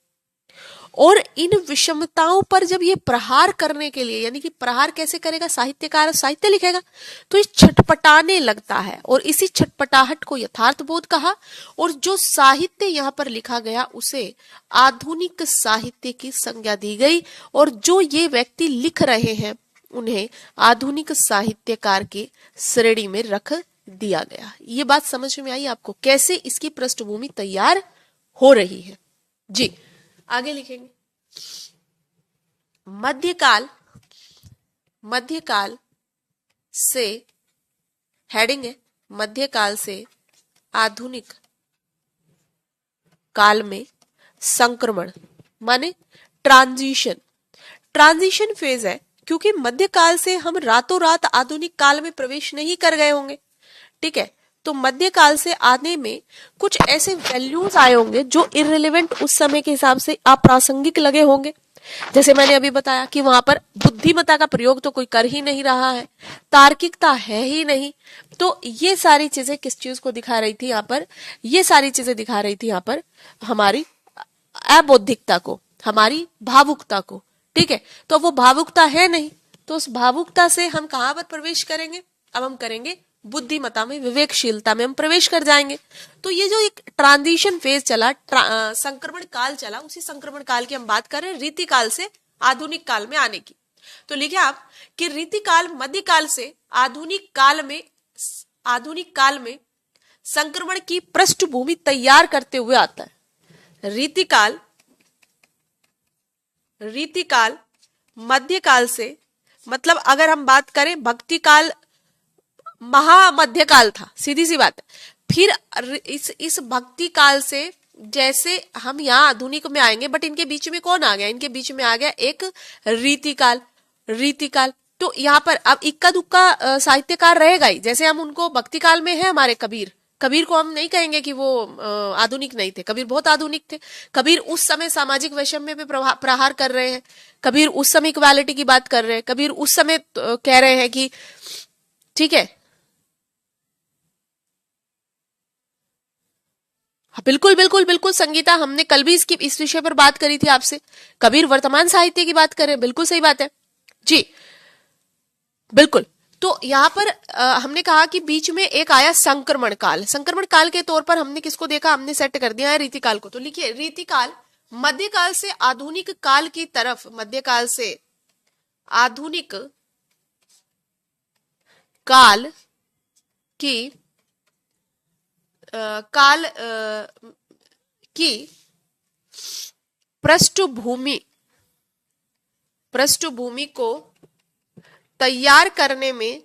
Speaker 2: और इन विषमताओं पर जब ये प्रहार करने के लिए, यानी कि प्रहार कैसे करेगा, साहित्यकार साहित्य लिखेगा, तो ये छटपटाने लगता है। और इसी छटपटाहट को यथार्थ बोध कहा। और जो साहित्य यहाँ पर लिखा गया उसे आधुनिक साहित्य की संज्ञा दी गई। और जो ये व्यक्ति लिख रहे हैं उन्हें आधुनिक साहित्यकार की श्रेणी में रख दिया गया। ये बात समझ में आई आपको, कैसे इसकी पृष्ठभूमि तैयार हो रही है। जी आगे लिखेंगे। मध्यकाल, मध्यकाल से, हेडिंग है मध्यकाल से आधुनिक काल में संक्रमण, माने ट्रांजिशन, ट्रांजिशन फेज है, क्योंकि मध्यकाल से हम रातों रात आधुनिक काल में प्रवेश नहीं कर गए होंगे, ठीक है। तो मध्यकाल से आने में कुछ ऐसे वैल्यूज आए होंगे जो इररिलेवेंट उस समय के हिसाब से अप्रासंगिक लगे होंगे। जैसे मैंने अभी बताया कि वहां पर बुद्धिमत्ता का प्रयोग तो कोई कर ही नहीं रहा है, तार्किकता है ही नहीं। तो ये सारी चीजें किस चीज को दिखा रही थी यहाँ पर, ये सारी चीजें दिखा रही थी यहाँ पर हमारी अबौद्धिकता को, हमारी भावुकता को, ठीक है। तो वो भावुकता है नहीं, तो उस भावुकता से हम कहां पर प्रवेश करेंगे, अब हम करेंगे बुद्धिमत्ता में, विवेकशीलता में हम प्रवेश कर जाएंगे। तो ये जो एक ट्रांजिशन फेज चला, संक्रमण काल चला, उसी संक्रमण काल की हम बात कर रहे हैं, रीति काल से आधुनिक काल में आने की। तो लिखे आप कि रीति काल मध्यकाल से आधुनिक काल में संक्रमण की पृष्ठभूमि तैयार करते हुए आता है। रीति काल मध्यकाल से, मतलब अगर हम बात करें भक्ति काल महामध्यकाल था, सीधी सी बात है। फिर इस भक्ति काल से जैसे हम यहाँ आधुनिक में आएंगे, बट इनके बीच में कौन आ गया, इनके बीच में आ गया एक रीति काल। तो यहाँ पर अब इक्का दुक्का साहित्यकार रहेगा ही, जैसे हम उनको भक्ति काल में है हमारे कबीर को हम नहीं कहेंगे कि वो आधुनिक नहीं थे, कबीर बहुत आधुनिक थे। कबीर उस समय सामाजिक वैषम्य पे प्रहार कर रहे हैं, कबीर उस समय इक्वालिटी की बात कर रहे हैं, कबीर उस समय कह रहे हैं कि ठीक है, बिल्कुल बिल्कुल बिल्कुल संगीता, हमने कल भी इस विषय पर बात करी थी आपसे। कबीर वर्तमान साहित्य की बात करें, बिल्कुल सही बात है जी, बिल्कुल। तो यहाँ पर हमने कहा कि बीच में एक आया संक्रमण काल के तौर पर हमने किसको देखा, हमने सेट कर दिया है रीति काल को। तो लिखिए रीति काल मध्यकाल से आधुनिक काल की तरफ, मध्यकाल से आधुनिक काल की पृष्ठभूमि को तैयार करने में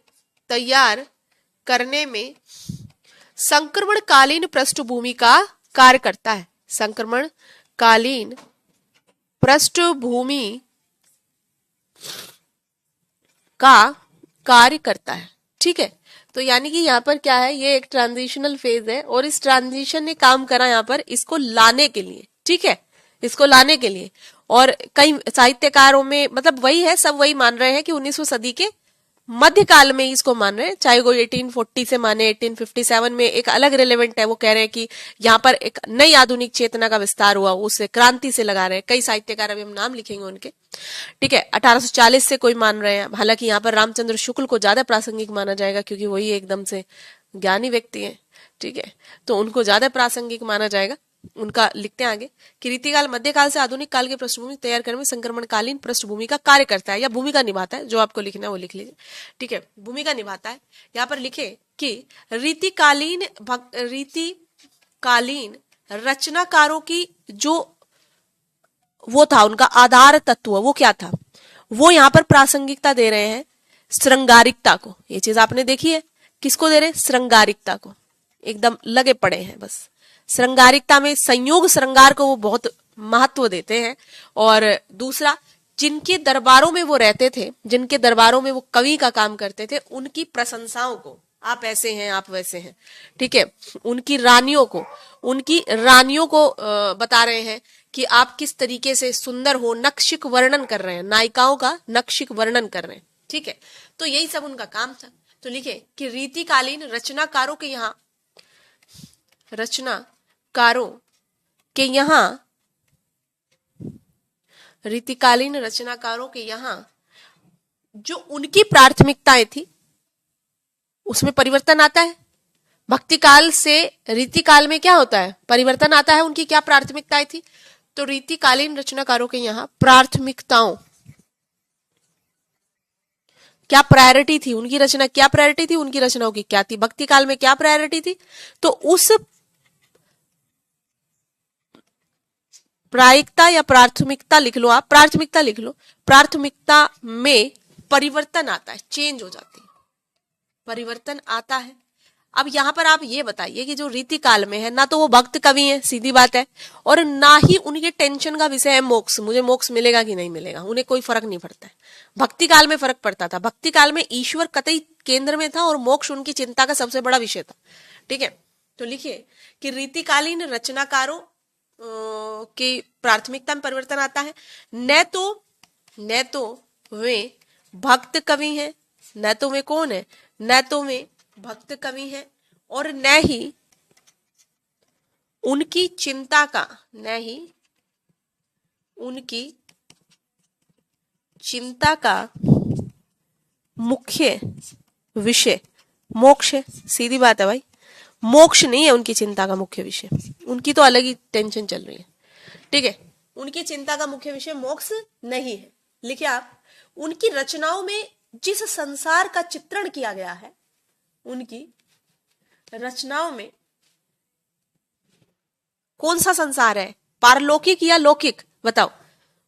Speaker 2: संक्रमणकालीन पृष्ठभूमि का कार्य करता है, संक्रमणकालीन पृष्ठभूमि का कार्य करता है, ठीक है। तो यानी कि यहाँ पर क्या है, ये एक ट्रांजिशनल फेज है और इस ट्रांजिशन ने काम करा यहाँ पर इसको लाने के लिए, ठीक है, इसको लाने के लिए। और कई साहित्यकारों में मतलब वही है, सब वही मान रहे हैं कि 19वीं सदी के मध्यकाल में इसको मान रहे हैं, चाहे कोई 1840 से माने 1857 में एक अलग रिलेवेंट है, वो कह रहे हैं कि यहाँ पर एक नई आधुनिक चेतना का विस्तार हुआ, उससे क्रांति से लगा रहे हैं कई साहित्यकार, अभी हम नाम लिखेंगे उनके, ठीक है। 1840 से कोई मान रहे हैं, हालांकि यहाँ पर रामचंद्र शुक्ल को ज्यादा प्रासंगिक माना जाएगा क्योंकि वही एकदम से ज्ञानी व्यक्ति है, ठीक है, तो उनको ज्यादा प्रासंगिक माना जाएगा। उनका लिखते हैं आगे कि रीतिकाल मध्यकाल से आधुनिक काल की पृष्ठभूमि तैयार करने में संक्रमणकालीन पृष्ठभूमि का कार्य करता है या भूमिका निभाता है, जो आपको लिखना है वो लिख लीजिए, ठीक है, भूमिका निभाता है। यहाँ पर लिखे कि रीतिकालीन रचनाकारों की जो वो था, उनका आधार तत्व वो क्या था, वो यहाँ पर प्रासंगिकता दे रहे हैं श्रृंगारिकता को। ये चीज आपने देखी है, किसको दे रहे, श्रृंगारिकता को, एकदम लगे पड़े हैं बस श्रृंगारिकता में, संयोग श्रृंगार को वो बहुत महत्व देते हैं। और दूसरा, जिनके दरबारों में वो रहते थे, जिनके दरबारों में वो कवि का काम करते थे, उनकी प्रशंसाओं को, आप ऐसे हैं, आप वैसे हैं, ठीक है, उनकी रानियों को बता रहे हैं कि आप किस तरीके से सुंदर हो, नक्शिक वर्णन कर रहे हैं, नायिकाओं का नक्शिक वर्णन कर रहे हैं, ठीक है। तो यही सब उनका काम था। तो लिखे कि रीतिकालीन रचनाकारों के यहाँ जो उनकी प्राथमिकताएं थी उसमें परिवर्तन आता है। भक्ति काल से रीतिकाल में क्या होता है, परिवर्तन आता है। उनकी क्या प्राथमिकताएं थी, तो रीतिकालीन रचनाकारों के यहाँ प्राथमिकताओं, क्या प्रायोरिटी थी, उनकी रचना क्या प्रायोरिटी थी, उनकी रचनाओं की क्या थी, भक्ति काल में क्या प्रायोरिटी थी, तो उस प्रायिकता या प्राथमिकता लिख लो, आप प्राथमिकता लिख लो, प्राथमिकता में परिवर्तन आता है, चेंज हो जाती है, परिवर्तन आता है। अब यहाँ पर आप ये बताइए कि जो रीति काल में है, ना तो वो भक्त कवि है, सीधी बात है, और ना ही उनके टेंशन का विषय है मोक्ष, मुझे मोक्ष मिलेगा कि नहीं मिलेगा, उन्हें कोई फर्क नहीं पड़ता है। भक्ति काल में फर्क पड़ता था, भक्ति काल में ईश्वर कतई केंद्र में था और मोक्ष उनकी चिंता का सबसे बड़ा विषय था। ठीक है, तो लिखिए कि रीतिकालीन रचनाकारों की प्राथमिकता में परिवर्तन आता है। न तो वे भक्त कवि हैं, न तो वे कौन है, न तो वे भक्त कवि हैं, और न ही उनकी चिंता का, न ही उनकी चिंता का मुख्य विषय मोक्ष है। सीधी बात है भाई, मोक्ष नहीं है उनकी चिंता का मुख्य विषय, उनकी तो अलग ही टेंशन चल रही है। ठीक है, उनकी चिंता का मुख्य विषय मोक्ष नहीं है। लिखिए आप, उनकी रचनाओं में जिस संसार का चित्रण किया गया है, उनकी रचनाओं में कौन सा संसार है, पारलौकिक या लौकिक, बताओ।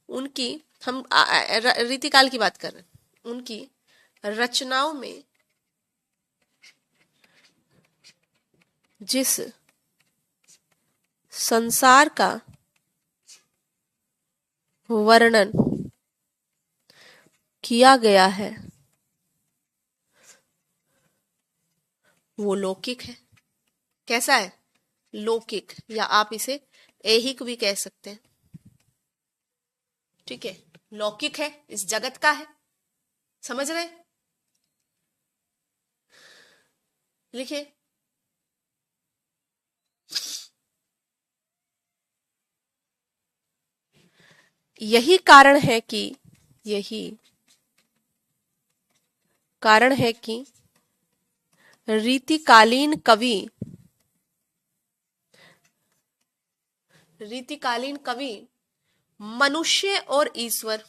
Speaker 2: उनकी, हम रीतिकाल की बात कर रहे हैं, उनकी रचनाओं में जिस संसार का वर्णन किया गया है वो लौकिक है। कैसा है, लौकिक, या आप इसे ऐहिक भी कह सकते हैं। ठीक है, लौकिक है, इस जगत का है, समझ रहे। लिखिए, यही कारण है कि रीतिकालीन कवि मनुष्य और ईश्वर,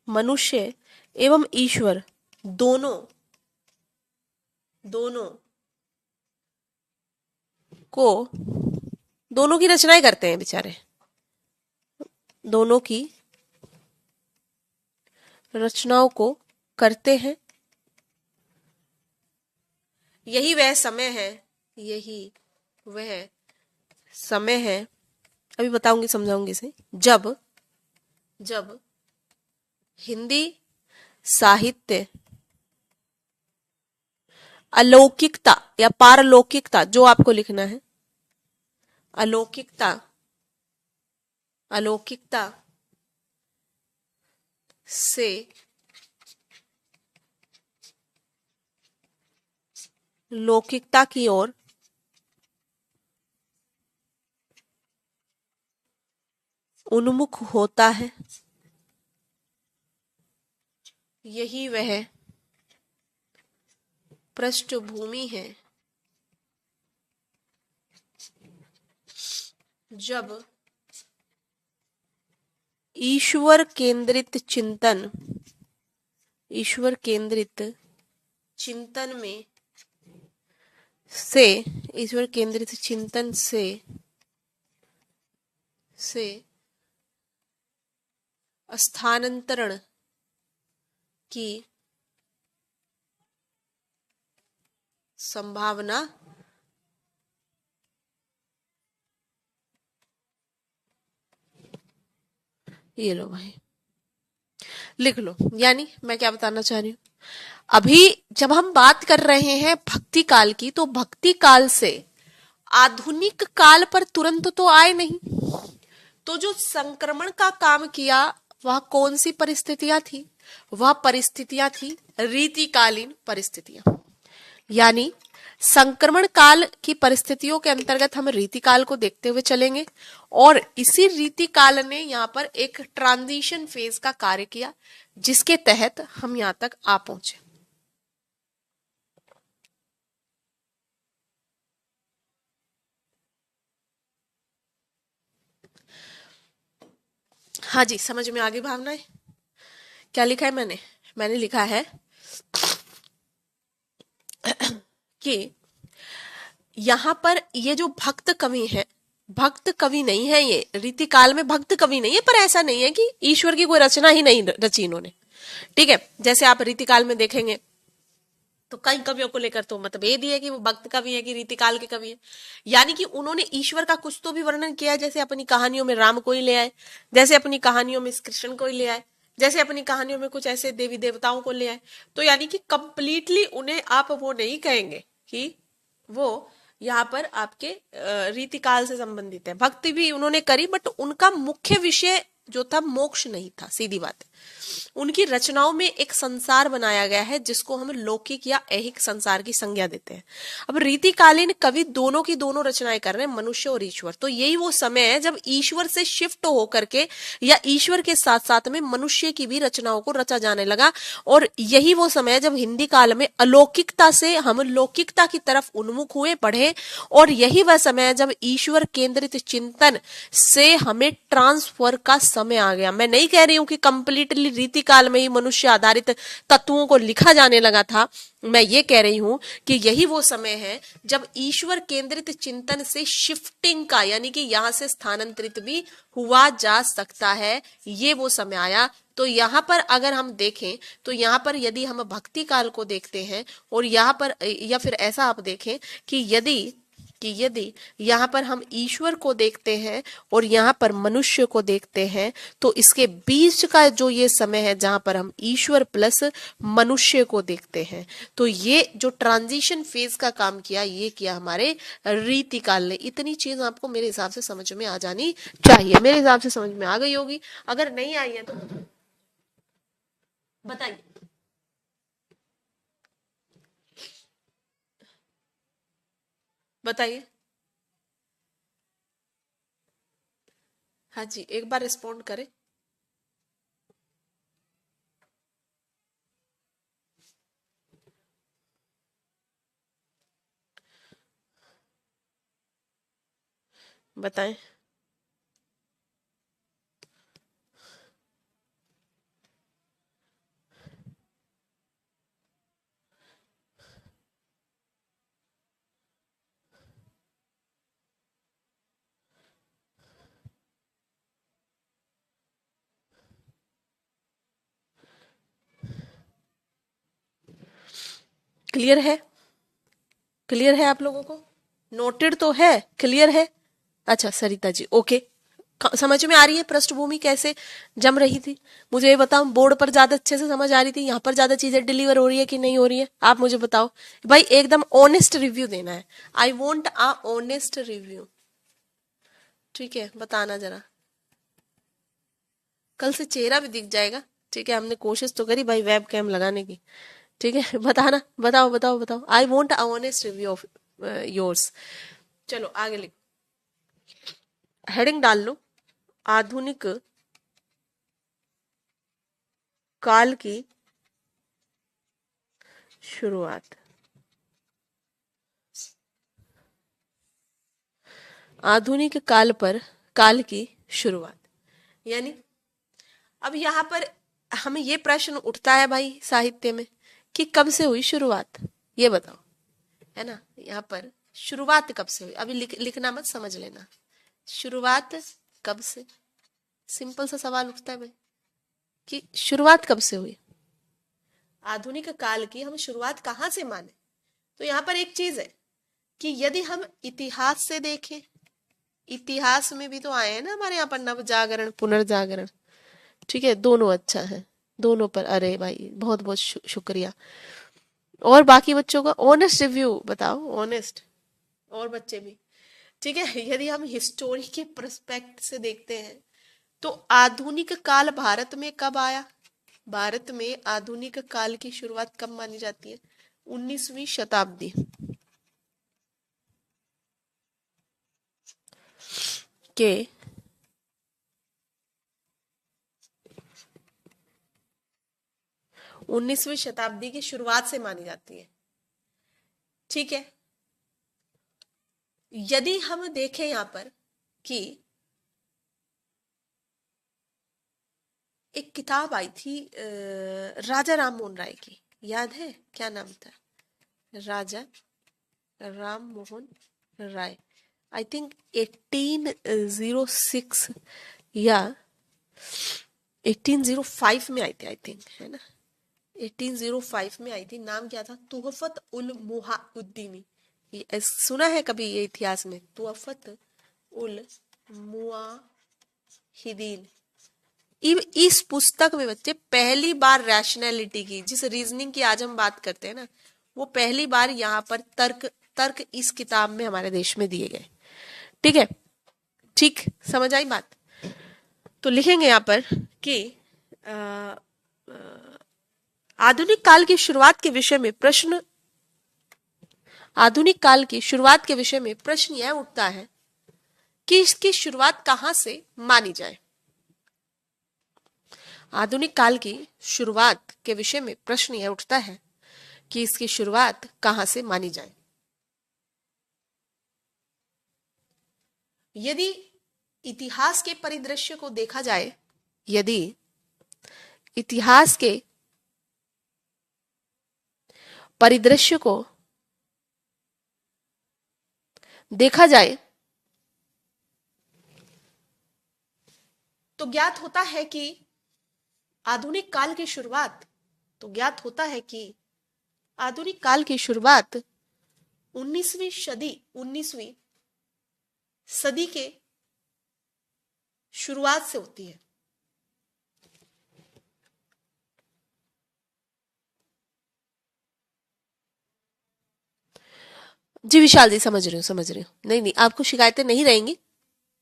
Speaker 2: मनुष्य एवं ईश्वर दोनों की रचनाएं करते हैं बेचारे, दोनों की रचनाओं को करते हैं। यही वह समय है, अभी बताऊंगी, समझाऊंगी इसे, जब हिंदी साहित्य अलौकिकता या पारलौकिकता, जो आपको लिखना है, अलौकिकता से लौकिकता की ओर उन्मुख होता है। यही वह पृष्ठभूमि है जब ईश्वर केंद्रित चिंतन से स्थानांतरण की संभावना ये लो भाई, लिख लो। यानी मैं क्या बताना चाह रही हूं, अभी जब हम बात कर रहे हैं भक्ति काल की, तो भक्ति काल से आधुनिक काल पर तुरंत तो आए नहीं, तो जो संक्रमण का काम किया वह कौन सी परिस्थितियां थी, वह परिस्थितियां थी रीतिकालीन परिस्थितियां। यानी संक्रमण काल की परिस्थितियों के अंतर्गत हम रीतिकाल को देखते हुए चलेंगे, और इसी रीतिकाल ने यहाँ पर एक ट्रांजिशन फेज का कार्य किया, जिसके तहत हम यहाँ तक आ पहुंचे। हाँ जी, समझ में आगे भावनाएं। क्या लिखा है मैंने लिखा है कि यहाँ पर ये जो भक्त कवि है, भक्त कवि नहीं है ये, रीतिकाल में भक्त कवि नहीं है, पर ऐसा नहीं है कि ईश्वर की कोई रचना ही नहीं रची इन्होंने। ठीक है, जैसे आप रीतिकाल में देखेंगे तो कई कवियों को लेकर तो मतभेद ही है कि वो भक्त कवि है कि रीतिकाल के कवि है। यानी कि उन्होंने ईश्वर का कुछ तो भी वर्णन किया है, जैसे अपनी कहानियों में राम को ही ले आए, जैसे अपनी कहानियों में कृष्ण को ही ले आए, जैसे अपनी कहानियों में कुछ ऐसे देवी देवताओं को ले आए। तो यानी कि कंप्लीटली उन्हें आप वो नहीं कहेंगे कि वो यहाँ पर आपके रीतिकाल से संबंधित है। भक्ति भी उन्होंने करी, बट उनका मुख्य विषय जो था मोक्ष नहीं था, सीधी बात है। उनकी रचनाओं में एक संसार बनाया गया है जिसको हम लौकिक या ऐहिक संसार की संज्ञा देते हैं। अब रीतिकालीन कवि दोनों की दोनों रचनाएं कर रहे हैं, मनुष्य और ईश्वर। तो यही वो समय है जब ईश्वर से शिफ्ट होकर के या ईश्वर के साथ साथ में मनुष्य की भी रचनाओं को रचा जाने लगा। और यही वो समय है जब हिंदी काल में अलौकिकता से हम लौकिकता की तरफ उन्मुख हुए, बढ़े। और यही वह समय है जब ईश्वर केंद्रित चिंतन से हमें ट्रांसफर का समय आ गया। मैं नहीं कह रही हूं कि कंप्लीटली रीतिकाल में ही मनुष्य आधारित तत्वों को लिखा जाने लगा था। मैं ये कह रही हूं कि यही वो समय है जब ईश्वर केंद्रित चिंतन से शिफ्टिंग का, यानी कि यहां से स्थानांतरित भी हुआ जा सकता है, ये वो समय आया। तो यहां पर अगर हम देखें तो यहां पर यदि हम भक्ति काल को देखते हैं और यहां पर, या फिर ऐसा आप देखें कि यदि यहाँ पर हम ईश्वर को देखते हैं और यहाँ पर मनुष्य को देखते हैं, तो इसके बीच का जो ये समय है जहां पर हम ईश्वर प्लस मनुष्य को देखते हैं, तो ये जो ट्रांजिशन फेज का काम किया, ये किया हमारे रीतिकाल ने। इतनी चीज आपको मेरे हिसाब से समझ में आ जानी चाहिए। मेरे हिसाब से समझ में आ गई होगी, अगर नहीं आई है तो बताइए। बताइए, हाँ जी, एक बार रिस्पॉन्ड करें। बताएं। क्लियर है? क्लियर है आप लोगों को? नोटेड तो है? क्लियर है? अच्छा सरिता जी, ओके। समझ में आ रही है पृष्ठभूमि कैसे जम रही थी? मुझे ये बताओ, बोर्ड पर ज्यादा अच्छे से समझ आ रही थी, यहाँ पर ज्यादा चीजें डिलीवर हो रही है कि नहीं हो रही है? आप मुझे बताओ भाई, एकदम ऑनेस्ट रिव्यू देना है। I want a honest review. ठीक है, बताना जरा। कल से चेहरा भी दिख जाएगा। ठीक है, हमने कोशिश तो करी भाई वेब कैम लगाने की। ठीक है, बताना, बताओ बताओ बताओ। I want a honest review of yours. चलो आगे लिखो, हेडिंग डाल लो, आधुनिक काल की शुरुआत। आधुनिक काल की शुरुआत, यानी अब यहाँ पर हमें ये प्रश्न उठता है भाई साहित्य में कि कब से हुई शुरुआत, ये बताओ, है ना? यहाँ पर शुरुआत कब से हुई, अभी लिखना मत, समझ लेना। शुरुआत कब से, सिंपल सा सवाल उठता है भाई कि शुरुआत कब से हुई आधुनिक काल की, हम शुरुआत कहाँ से माने? तो यहाँ पर एक चीज है कि यदि हम इतिहास से देखें, इतिहास में भी तो आए हैं ना हमारे यहाँ पर नव जागरण पुनर्जागरण। ठीक है, दोनों अच्छा है, दोनों पर अरे भाई बहुत बहुत शुक्रिया। और बाकी बच्चों का ऑनेस्ट रिव्यू बताओ, ऑनेस्ट, और बच्चे भी। ठीक है, यदि हम हिस्टोरी के परस्पेक्ट से देखते हैं तो आधुनिक काल भारत में कब आया? भारत में आधुनिक काल की शुरुआत कब मानी जाती है? 19वीं शताब्दी के 19वीं शताब्दी की शुरुआत से मानी जाती है। ठीक है, यदि हम देखें यहां पर कि एक किताब आई थी राजा राम मोहन राय की, याद है क्या नाम था? राजा राम मोहन राय, आई थिंक 1806 या 1805 में आई थी, आई थिंक, है ना? 1805 में आई थी। नाम क्या था? तुहफत उल मुहाउद्दीनी। सुना है कभी ये इतिहास में? तुहफत उल मुआहिदीन। इस पुस्तक में बच्चे पहली बार रैशनैलिटी की, जिस रीजनिंग की आज हम बात करते हैं ना, वो पहली बार यहाँ पर तर्क तर्क इस किताब में हमारे देश में दिए गए। ठीक है, ठीक समझ आई बात? तो लिखेंगे यहाँ पर कि आधुनिक काल की शुरुआत के विषय में प्रश्न, आधुनिक काल की शुरुआत के विषय में प्रश्न यह उठता है कि इसकी शुरुआत कहां से मानी जाए। आधुनिक काल की शुरुआत के विषय में प्रश्न यह उठता है कि इसकी शुरुआत कहां से मानी जाए। यदि इतिहास के परिदृश्य को देखा जाए, यदि इतिहास के परिदृश्य को देखा जाए तो ज्ञात होता है कि आधुनिक काल की शुरुआत, तो ज्ञात होता है कि आधुनिक काल की शुरुआत 19वीं सदी के शुरुआत से होती है। जी विशाल जी, समझ रही हूँ, समझ रही हूँ। नहीं नहीं, आपको शिकायतें नहीं रहेंगी,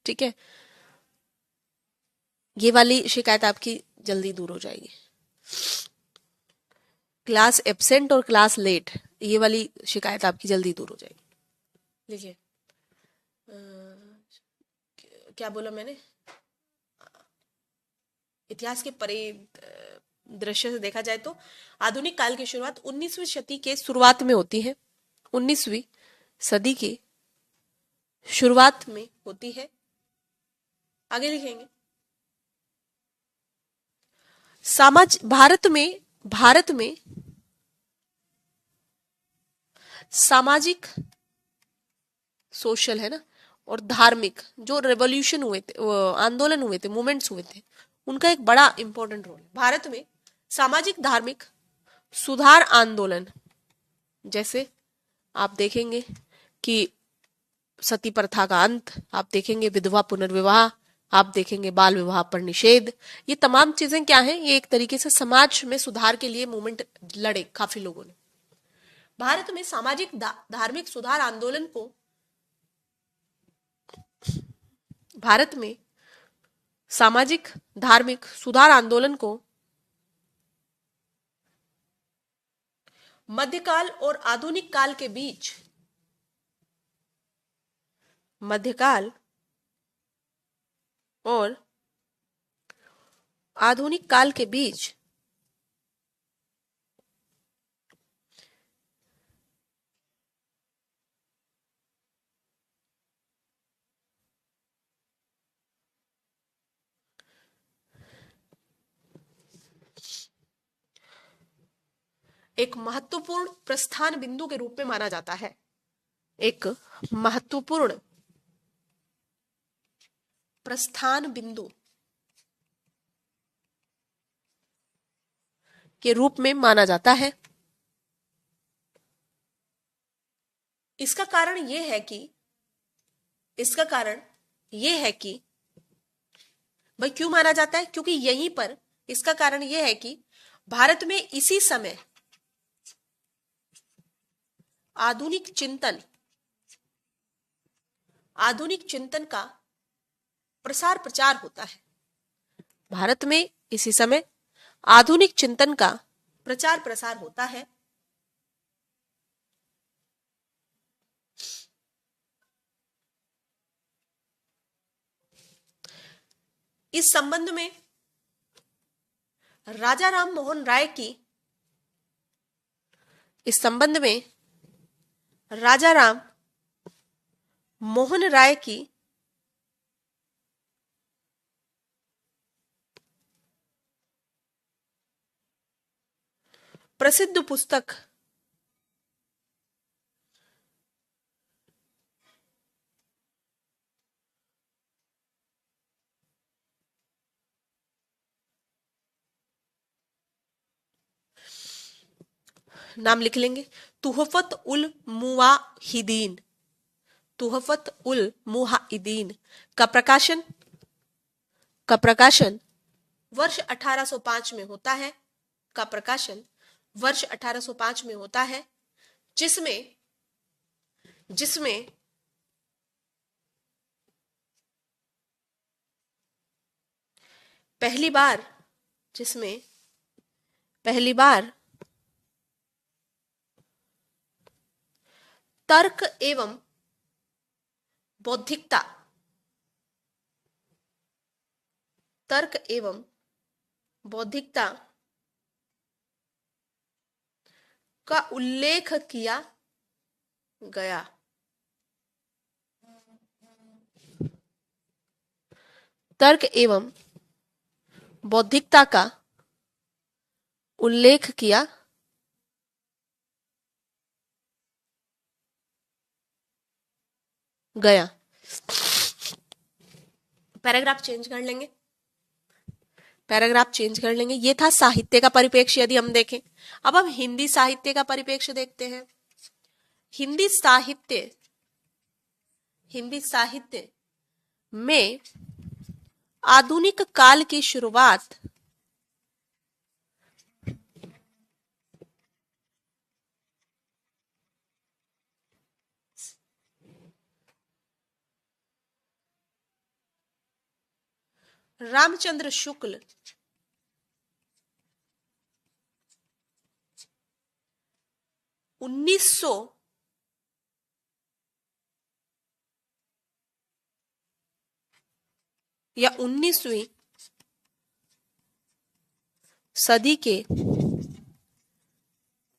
Speaker 2: ठीक है? ये वाली शिकायत आपकी जल्दी दूर हो जाएगी। क्लास एब्सेंट और क्लास लेट, ये वाली शिकायत आपकी जल्दी दूर हो जाएगी। लिखिए, क्या बोला मैंने? इतिहास के दृश्य से देखा जाए तो आधुनिक काल की शुरुआत 19वीं शती के शुरुआत में होती है। 19वीं सदी की शुरुआत में होती है। आगे लिखेंगे, भारत में सामाजिक, सोशल, है ना, और धार्मिक जो रेवोल्यूशन हुए थे, आंदोलन हुए थे, मूवमेंट्स हुए थे, उनका एक बड़ा इंपॉर्टेंट रोल है। भारत में सामाजिक धार्मिक सुधार आंदोलन, जैसे आप देखेंगे कि सती प्रथा का अंत, आप देखेंगे विधवा पुनर्विवाह, आप देखेंगे बाल विवाह पर निषेध, ये तमाम चीजें क्या हैं? ये एक तरीके से समाज में सुधार के लिए मूवमेंट लड़े काफी लोगों ने। भारत में सामाजिक धार्मिक सुधार आंदोलन को, भारत में सामाजिक धार्मिक सुधार आंदोलन को मध्यकाल और आधुनिक काल के बीच, मध्यकाल और आधुनिक काल के बीच एक महत्वपूर्ण प्रस्थान बिंदु के रूप में माना जाता है। एक महत्वपूर्ण प्रस्थान बिंदु के रूप में माना जाता है। इसका कारण यह है कि, इसका कारण यह है कि भाई क्यों माना जाता है? क्योंकि यहीं पर, इसका कारण यह है कि भारत में इसी समय आधुनिक चिंतन का प्रसार प्रचार होता है। भारत में इसी समय आधुनिक चिंतन का प्रचार प्रसार होता है। इस संबंध में राजा राम मोहन राय की, इस संबंध में राजा राम मोहन राय की प्रसिद्ध पुस्तक नाम लिख लेंगे। तुहफत उल मुवाहिदीन, तुहफत उल मुवाहिदीन का प्रकाशन वर्ष 1805 में होता है, का प्रकाशन वर्ष 1805 में होता है, जिसमें जिसमें पहली बार जिसमें पहली बार तर्क एवं बौद्धिकता तर्क एवं बौद्धिकता का उल्लेख किया गया। तर्क एवं बौद्धिकता का उल्लेख किया गया। पैराग्राफ चेंज कर लेंगे, पैराग्राफ चेंज कर लेंगे। ये था साहित्य का परिप्रेक्ष्य। यदि हम देखें, अब हम हिंदी साहित्य का परिप्रेक्ष्य देखते हैं। हिंदी साहित्य में आधुनिक काल की शुरुआत रामचंद्र शुक्ल 1900 या 19वीं सदी के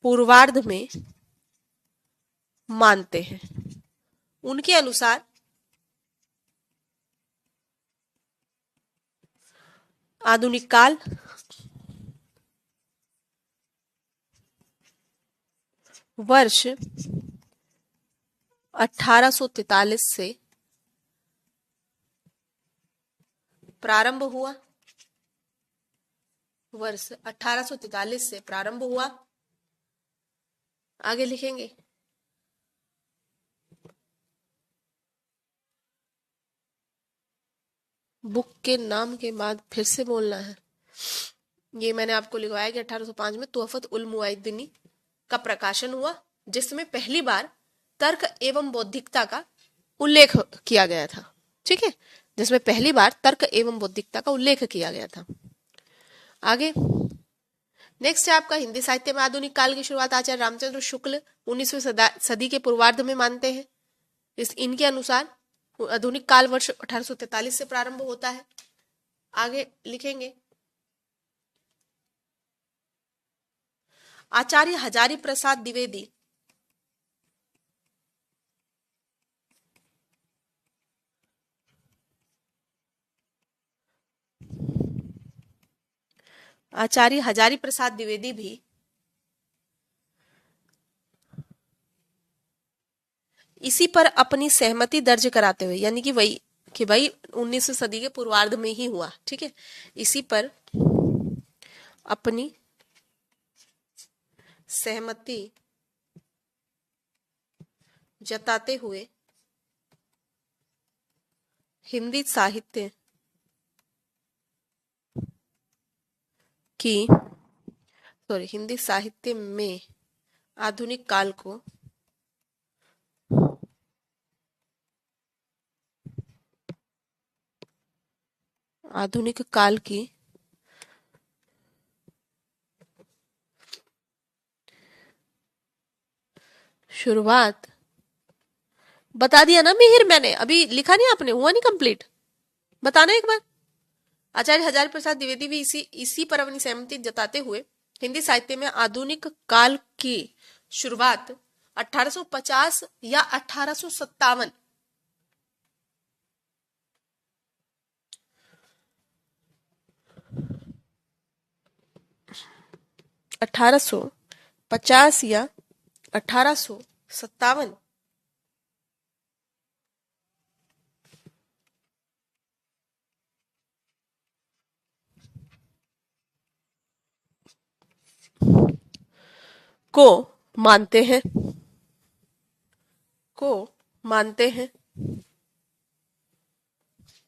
Speaker 2: पूर्वार्ध में मानते हैं। उनके अनुसार आधुनिक काल वर्ष 1843 से प्रारंभ हुआ। वर्ष 1843 से प्रारंभ हुआ। आगे लिखेंगे, बुक के नाम के बाद फिर से बोलना है। ये मैंने आपको लिखवाया कि 1805 में तुहफत उल मुवाहिदीन का प्रकाशन हुआ, जिसमें पहली बार तर्क एवं बौद्धिकता का उल्लेख किया गया था। ठीक है, जिसमें पहली बार तर्क एवं बौद्धिकता का उल्लेख किया गया था। आगे नेक्स्ट है आपका, हिंदी साहित्य में आधुनिक काल की शुरुआत आचार्य रामचंद्र शुक्ल 19वीं सदी के पूर्वार्ध में मानते हैं। इनके अनुसार आधुनिक काल वर्ष 1843 से प्रारंभ होता है। आगे लिखेंगे, आचार्य हजारी प्रसाद द्विवेदी आचार्य हजारी प्रसाद द्विवेदी भी इसी पर अपनी सहमति दर्ज कराते हुए, यानी कि भाई 19वीं सदी के पूर्वार्ध में ही हुआ। ठीक है, इसी पर अपनी सहमति जताते हुए हिंदी साहित्य में आधुनिक काल को आधुनिक काल की शुरुआत बता दिया ना मिहिर, मैंने अभी लिखा नहीं, आपने हुआ नहीं कंप्लीट, बताना एक बार। आचार्य हजारी प्रसाद द्विवेदी भी इसी पर अपनी सहमति जताते हुए हिंदी साहित्य में आधुनिक काल की शुरुआत 1850 या 1857 1850 या 1857 को मानते हैं, को मानते हैं,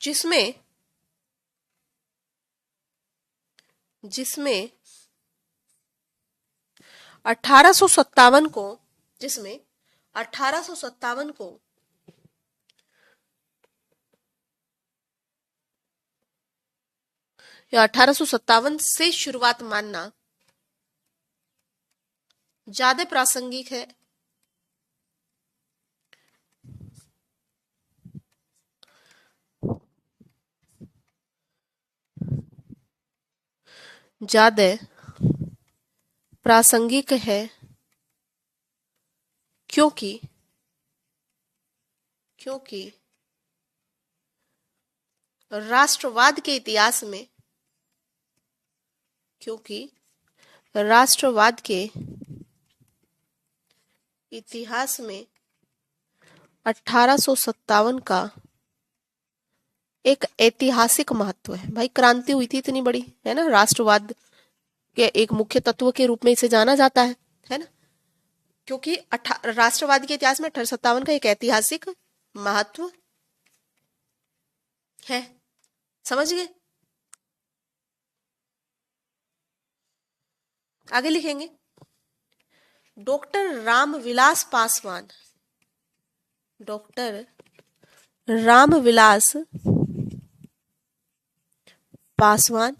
Speaker 2: जिसमें जिसमें 1857 को जिसमें 1857 को या 1857 से शुरुआत मानना ज्यादा प्रासंगिक है, ज्यादा प्रासंगिक है, क्योंकि क्योंकि राष्ट्रवाद के इतिहास में क्योंकि राष्ट्रवाद के इतिहास में 1857 का एक ऐतिहासिक महत्व है। भाई क्रांति हुई थी इतनी बड़ी, है ना, राष्ट्रवाद के एक मुख्य तत्व के रूप में इसे जाना जाता है ना, क्योंकि राष्ट्रवाद के इतिहास में 1857 का एक ऐतिहासिक महत्व है। समझ गए? आगे लिखेंगे, डॉक्टर रामविलास पासवान, डॉक्टर रामविलास पासवान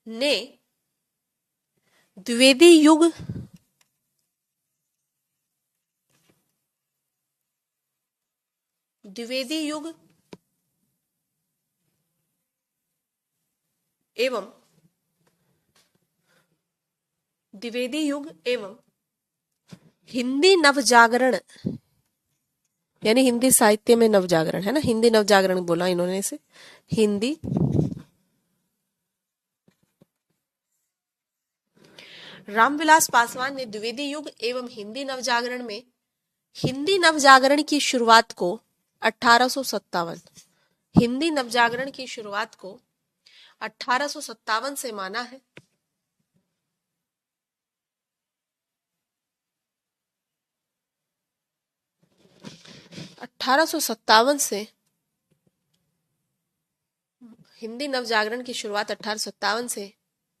Speaker 2: ने द्विवेदी युग द्विवेदी युग एवं द्विवेदी युग एवं हिंदी नवजागरण, यानी हिंदी साहित्य में नवजागरण, है ना, हिंदी नवजागरण बोला इन्होंने इसे, हिंदी रामविलास पासवान ने द्विवेदी युग एवं हिंदी नवजागरण में हिंदी नवजागरण की शुरुआत को 1857 हिंदी नवजागरण की शुरुआत को 1857 से माना है। अठारह से हिंदी नवजागरण की शुरुआत 1857 से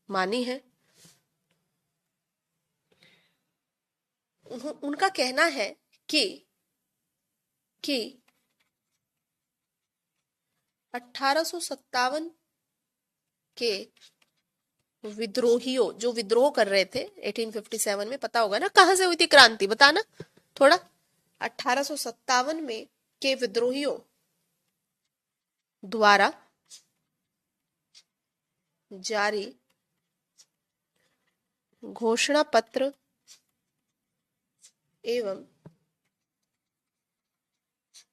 Speaker 2: मानी है। उनका कहना है कि 1857 के विद्रोहियों जो विद्रोह कर रहे थे 1857 में, पता होगा ना कहां से हुई थी क्रांति, बताना थोड़ा। 1857 में के विद्रोहियों द्वारा जारी घोषणा पत्र एवं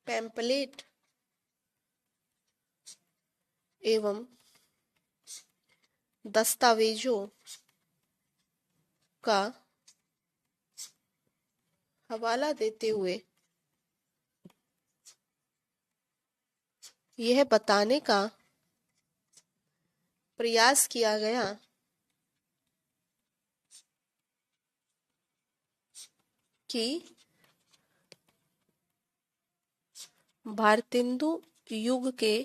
Speaker 2: पैम्पलेट एवं दस्तावेजों का हवाला देते हुए यह बताने का प्रयास किया गया कि भारतेंदु युग के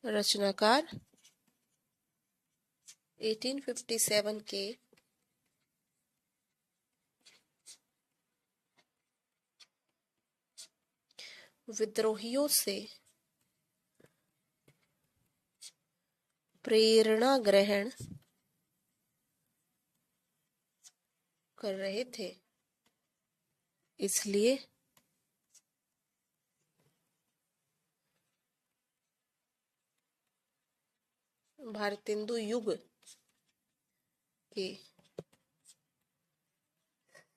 Speaker 2: रचनाकार 1857 के विद्रोहियों से प्रेरणा ग्रहण कर रहे थे, इसलिए भारतेंदु युग के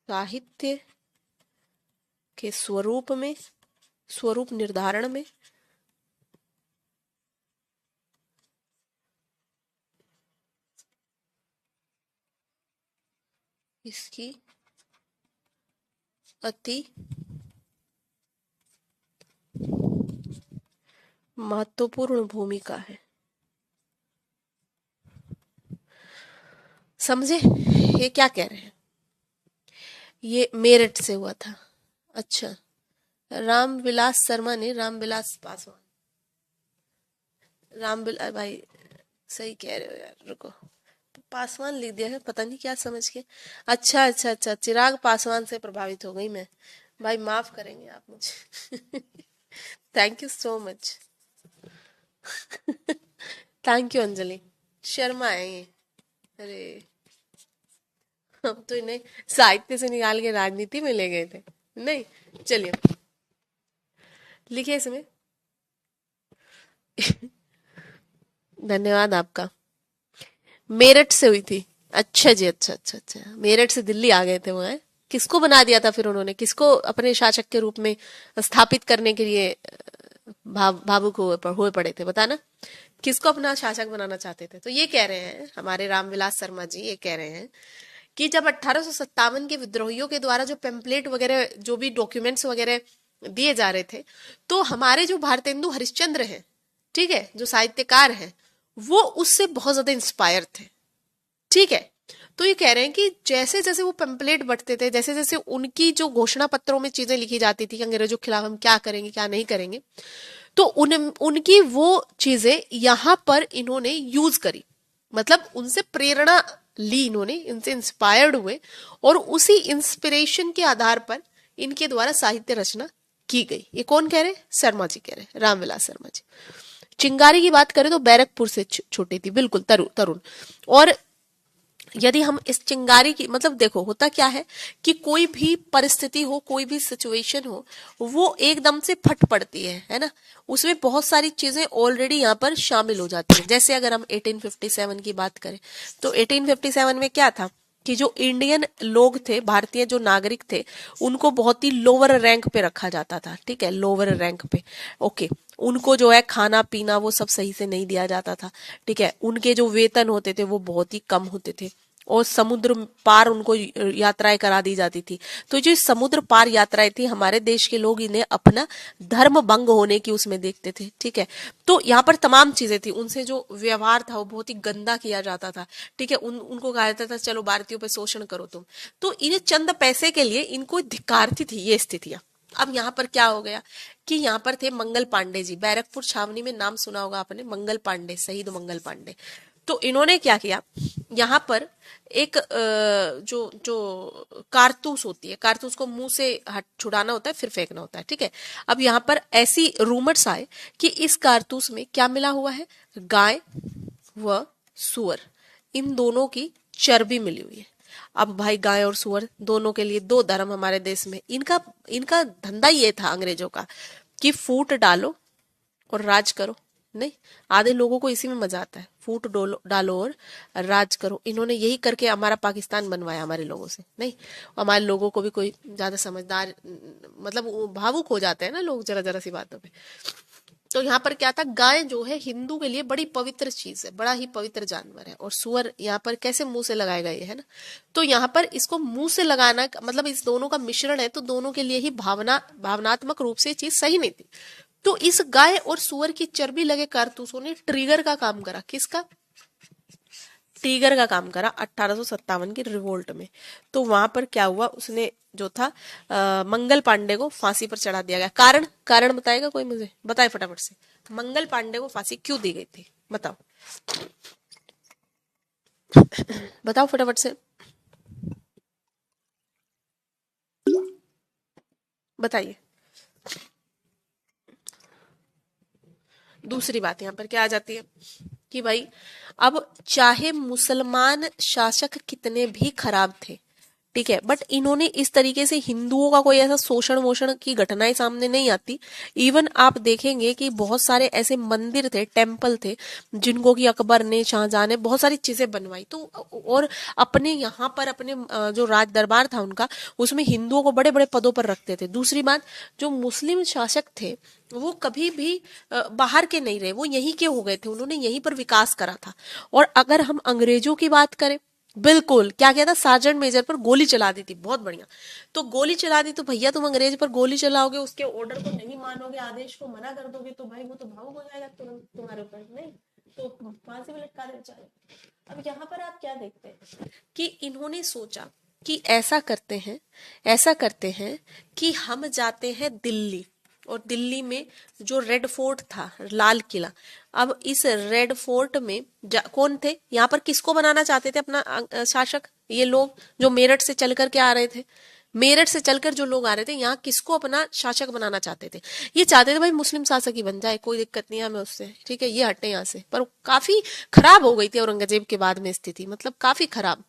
Speaker 2: साहित्य के स्वरूप निर्धारण में इसकी अति महत्वपूर्ण भूमिका है। समझे ये क्या कह रहे हैं? ये मेरठ से हुआ था। अच्छा, रामविलास शर्मा ने रामविलास पासवान, भाई सही कह रहे हो यार, रुको, पासवान लिख दिया है, पता नहीं क्या समझ के। अच्छा अच्छा अच्छा, चिराग पासवान से प्रभावित हो गई मैं। भाई माफ करेंगे आप मुझे। Thank you so much. Thank you Anjali. Sharma है ये। अरे, हम तो इन्हें साहित्य से निकाल के राजनीति में ले गए थे। नहीं, चलिए लिखिए इसमें। धन्यवाद आपका। मेरठ से हुई थी। अच्छा जी, अच्छा अच्छा अच्छा, मेरठ से दिल्ली आ गए थे वो, हैं? किसको बना दिया था फिर उन्होंने, किसको अपने शासक के रूप में स्थापित करने के लिए भावुक हुए पड़े थे, बताना। किसको अपना शासक बनाना चाहते थे? तो ये कह रहे हैं हमारे रामविलास शर्मा जी, ये कह रहे हैं कि जब 1857 के विद्रोहियों के द्वारा जो पेम्पलेट वगैरह, जो भी डॉक्यूमेंट्स वगैरह दिए जा रहे थे, तो हमारे जो भारतेंदु हरिश्चंद्र हैं, ठीक है, जो साहित्यकार हैं, वो उससे बहुत ज्यादा इंस्पायर थे। ठीक है, तो ये कह रहे हैं कि जैसे जैसे वो पेम्पलेट बंटते थे, जैसे जैसे उनकी जो घोषणा पत्रों में चीजें लिखी जाती थी कि अंग्रेजों के खिलाफ हम क्या करेंगे क्या नहीं करेंगे, तो उनकी वो चीजें यहाँ पर इन्होंने यूज करी, मतलब उनसे प्रेरणा ली, इन्होंने इनसे इंस्पायर्ड हुए, और उसी इंस्पिरेशन के आधार पर इनके द्वारा साहित्य रचना की गई। ये कौन कह रहे हैं? शर्मा जी कह रहे हैं, रामविलास शर्मा जी। चिंगारी की बात करें तो बैरकपुर से छोटी थी, बिल्कुल तरुण। और यदि हम इस चिंगारी की, मतलब देखो होता क्या है कि कोई भी परिस्थिति हो, कोई भी सिचुएशन हो, वो एकदम से फट पड़ती है ना, उसमें बहुत सारी चीजें ऑलरेडी यहाँ पर शामिल हो जाती है। जैसे अगर हम 1857 की बात करें तो 1857 में क्या था कि जो इंडियन लोग थे, भारतीय जो नागरिक थे, उनको बहुत ही लोअर रैंक पे रखा जाता था। ठीक है, लोअर रैंक पे। ओके, उनको जो है खाना पीना वो सब सही से नहीं दिया जाता था। ठीक है, उनके जो वेतन होते थे वो बहुत ही कम होते थे, और समुद्र पार उनको यात्राएं करा दी जाती थी। तो जो समुद्र पार यात्राएं थी, हमारे देश के लोग इन्हें अपना धर्म भंग होने की उसमें देखते थे। ठीक है, तो यहाँ पर तमाम चीजें थी, उनसे जो व्यवहार था वो बहुत ही गंदा किया जाता था। ठीक है, उनको कहा जाता था चलो भारतीयों पे शोषण करो तुम। तो इन्हें चंद पैसे के लिए इनको धिक्कारती थी ये स्थितियां। अब यहाँ पर क्या हो गया कि यहाँ पर थे मंगल पांडे जी, बैरकपुर छावनी में नाम सुना होगा आपने, मंगल पांडे, शहीद मंगल पांडे। तो इन्होंने क्या किया, यहाँ पर एक जो जो कारतूस होती है, कारतूस को मुंह से हट छुड़ाना होता है फिर फेंकना होता है। ठीक है, अब यहाँ पर ऐसी रूमर्स आए कि इस कारतूस में क्या मिला हुआ है, गाय व सुअर, इन दोनों की चर्बी मिली हुई है। अब भाई गाय और सुअर दोनों के लिए दो धर्म हमारे देश में, इनका इनका धंधा ये था अंग्रेजों का कि फूट डालो और राज करो। नहीं, आधे लोगों को इसी में मजा आता है, फूट डालो और राज करो। इन्होंने यही करके हमारा पाकिस्तान बनवाया हमारे लोगों से। नहीं, हमारे लोगों को भी कोई ज्यादा समझदार, मतलब भावुक हो जाते हैं ना लोग जरा जरा सी बातों पे। तो यहाँ पर क्या था, गाय जो है हिंदू के लिए बड़ी पवित्र चीज है, बड़ा ही पवित्र जानवर है, और सुअर यहाँ पर कैसे मुंह से लगाएगा ये, है ना। तो यहाँ पर इसको मुंह से लगाना, मतलब इस दोनों का मिश्रण है, तो दोनों के लिए ही भावनात्मक रूप से ये चीज सही नहीं थी। तो इस गाय और सुअर की चर्बी लगे कारतूसों ने ट्रिगर का काम करा। किसका? ट्रिगर का काम करा 1857 की रिवोल्ट में। तो वहां पर क्या हुआ, उसने जो था मंगल पांडे को फांसी पर चढ़ा दिया गया। कारण कारण बताएगा कोई? मुझे बताए फटाफट से, मंगल पांडे को फांसी क्यों दी गई थी, बताओ बताओ फटाफट से बताइए। दूसरी बात यहाँ पर क्या आ जाती है कि भाई अब चाहे मुसलमान शासक कितने भी खराब थे, ठीक है, बट इन्होंने इस तरीके से हिंदुओं का कोई ऐसा शोषण वोषण की घटनाएं सामने नहीं आती। इवन आप देखेंगे कि बहुत सारे ऐसे मंदिर थे, टेम्पल थे, जिनको कि अकबर ने, शाहजहां ने बहुत सारी चीजें बनवाई। तो और अपने यहाँ पर अपने जो राज दरबार था उनका, उसमें हिंदुओं को बड़े बड़े पदों पर रखते थे। दूसरी बात, जो मुस्लिम शासक थे वो कभी भी बाहर के नहीं रहे, वो यहीं के हो गए थे, उन्होंने यहीं पर विकास करा था। और अगर हम अंग्रेजों की बात करें, बिल्कुल क्या किया था, सार्जेंट मेजर पर गोली चला दी थी, बहुत बढ़िया। तो गोली चला दी तो भैया तुम अंग्रेज पर गोली चलाओगे, उसके ऑर्डर को नहीं मानोगे, आदेश को मना कर दोगे, तो भाई वो तो भावुक हो जाएगा तुरंत तुम्हारे ऊपर। नहीं तो फांसी में लटका देना चाहिए। अब यहाँ पर आप क्या देखते हैं कि इन्होंने सोचा कि ऐसा करते हैं कि हम जाते हैं दिल्ली, और दिल्ली में जो रेड फोर्ट था, लाल किला, अब इस रेड फोर्ट में कौन थे यहाँ पर, किसको बनाना चाहते थे अपना शासक, ये लोग जो मेरठ से चल कर के आ रहे थे, मेरठ से चलकर जो लोग आ रहे थे यहाँ किसको अपना शासक बनाना चाहते थे, ये चाहते थे भाई मुस्लिम शासक ही बन जाए, कोई दिक्कत नहीं है हमें उससे, ठीक है ये हटे यहाँ से। पर काफी खराब हो गई थी औरंगजेब के बाद में स्थिति, मतलब काफी खराब।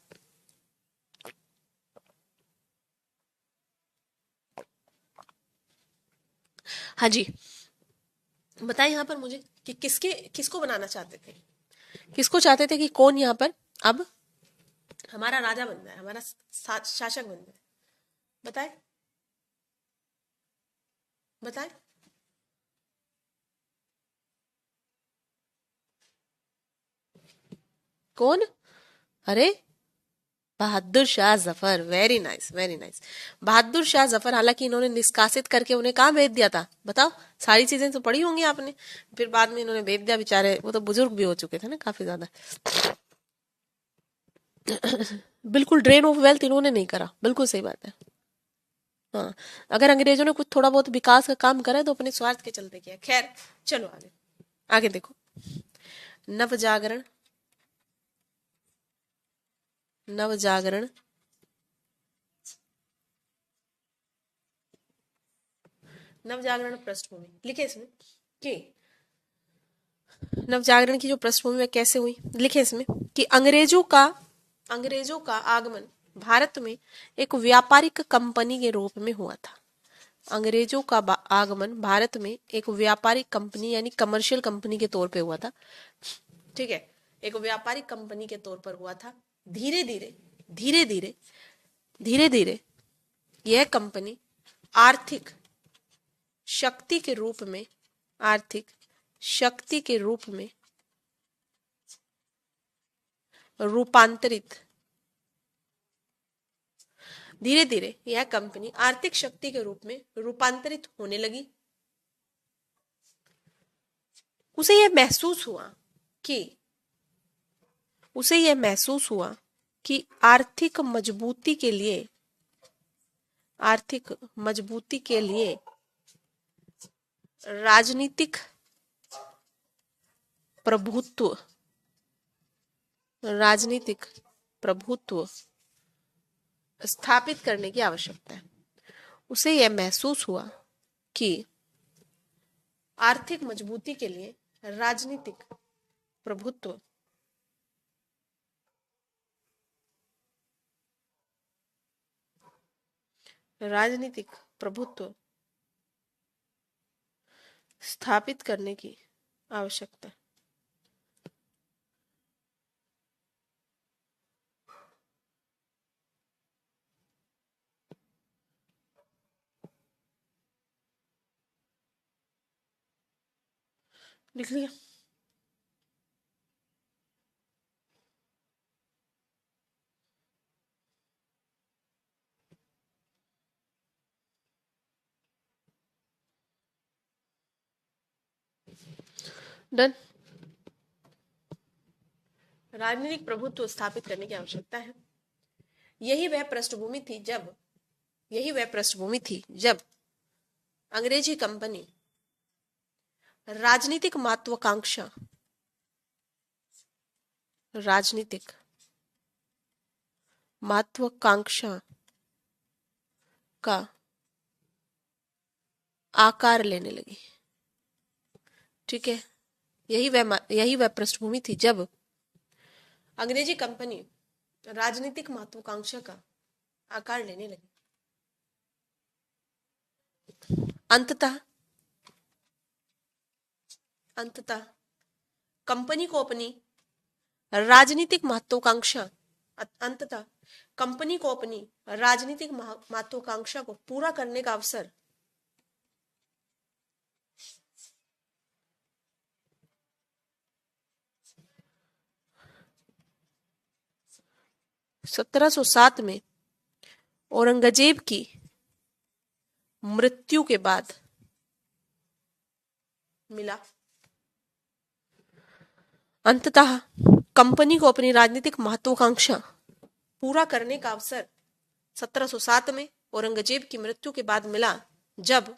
Speaker 2: हाँ जी, बताएं यहाँ पर मुझे कि किसको बनाना चाहते थे, किसको चाहते थे कि कौन यहाँ पर अब हमारा राजा बन जाए, हमारा शासक बन जाए, बताए बताए। कौन? अरे Bahadur Shah Zafar, very nice very nice. Bahadur Shah Zafar, हालांकि इन्होंने निष्कासित करके उन्हें कहाँ भेज दिया था बताओ, सारी चीजें तो पढ़ी होंगी आपने, फिर बाद में इन्होंने भेज दिया, बेचारे वो तो बुजुर्ग भी हो चुके थे ना काफी ज्यादा। बिल्कुल ड्रेन ऑफ वेल्थ इन्होंने नहीं करा, बिल्कुल सही बात है। हाँ, अगर अंग्रेजों ने कुछ थोड़ा बहुत विकास का काम करा है तो अपने स्वार्थ के चलते किया। खैर चलो आगे, आगे देखो। नव जागरण, नव जागरण, नव जागरण पृष्ठभूमि लिखे इसमें कि नव जागरण की जो पृष्ठभूमि में कैसे हुई, लिखे इसमें कि अंग्रेजों का आगमन भारत में एक व्यापारिक कंपनी के रूप में हुआ था। अंग्रेजों का आगमन भारत में एक व्यापारिक कंपनी यानी कमर्शियल कंपनी के तौर पे हुआ था, ठीक है, एक व्यापारिक कंपनी के तौर पर हुआ था। धीरे धीरे धीरे धीरे धीरे धीरे यह कंपनी आर्थिक शक्ति के रूप में, आर्थिक शक्ति के रूप में रूपांतरित, धीरे धीरे यह कंपनी आर्थिक शक्ति के रूप में रूपांतरित होने लगी। उसे यह महसूस हुआ कि आर्थिक मजबूती के लिए, आर्थिक मजबूती के लिए राजनीतिक प्रभुत्व, राजनीतिक प्रभुत्व स्थापित करने की आवश्यकता है। उसे यह महसूस हुआ कि आर्थिक मजबूती के लिए राजनीतिक प्रभुत्व स्थापित करने की आवश्यकता। लिख लिया? डन। राजनीतिक प्रभुत्व स्थापित करने की आवश्यकता है। यही वह पृष्ठभूमि थी जब अंग्रेजी कंपनी राजनीतिक महत्वाकांक्षा का आकार लेने लगी, ठीक है। यही वह पृष्ठभूमि थी जब अंग्रेजी कंपनी राजनीतिक महत्वाकांक्षा का आकार लेने लगी। अंततः कंपनी को अपनी राजनीतिक महत्वाकांक्षा को पूरा करने का अवसर 1707 में औरंगजेब की मृत्यु के बाद मिला। अंततः कंपनी को अपनी राजनीतिक महत्वाकांक्षा पूरा करने का अवसर 1707 में औरंगजेब की मृत्यु के बाद मिला, जब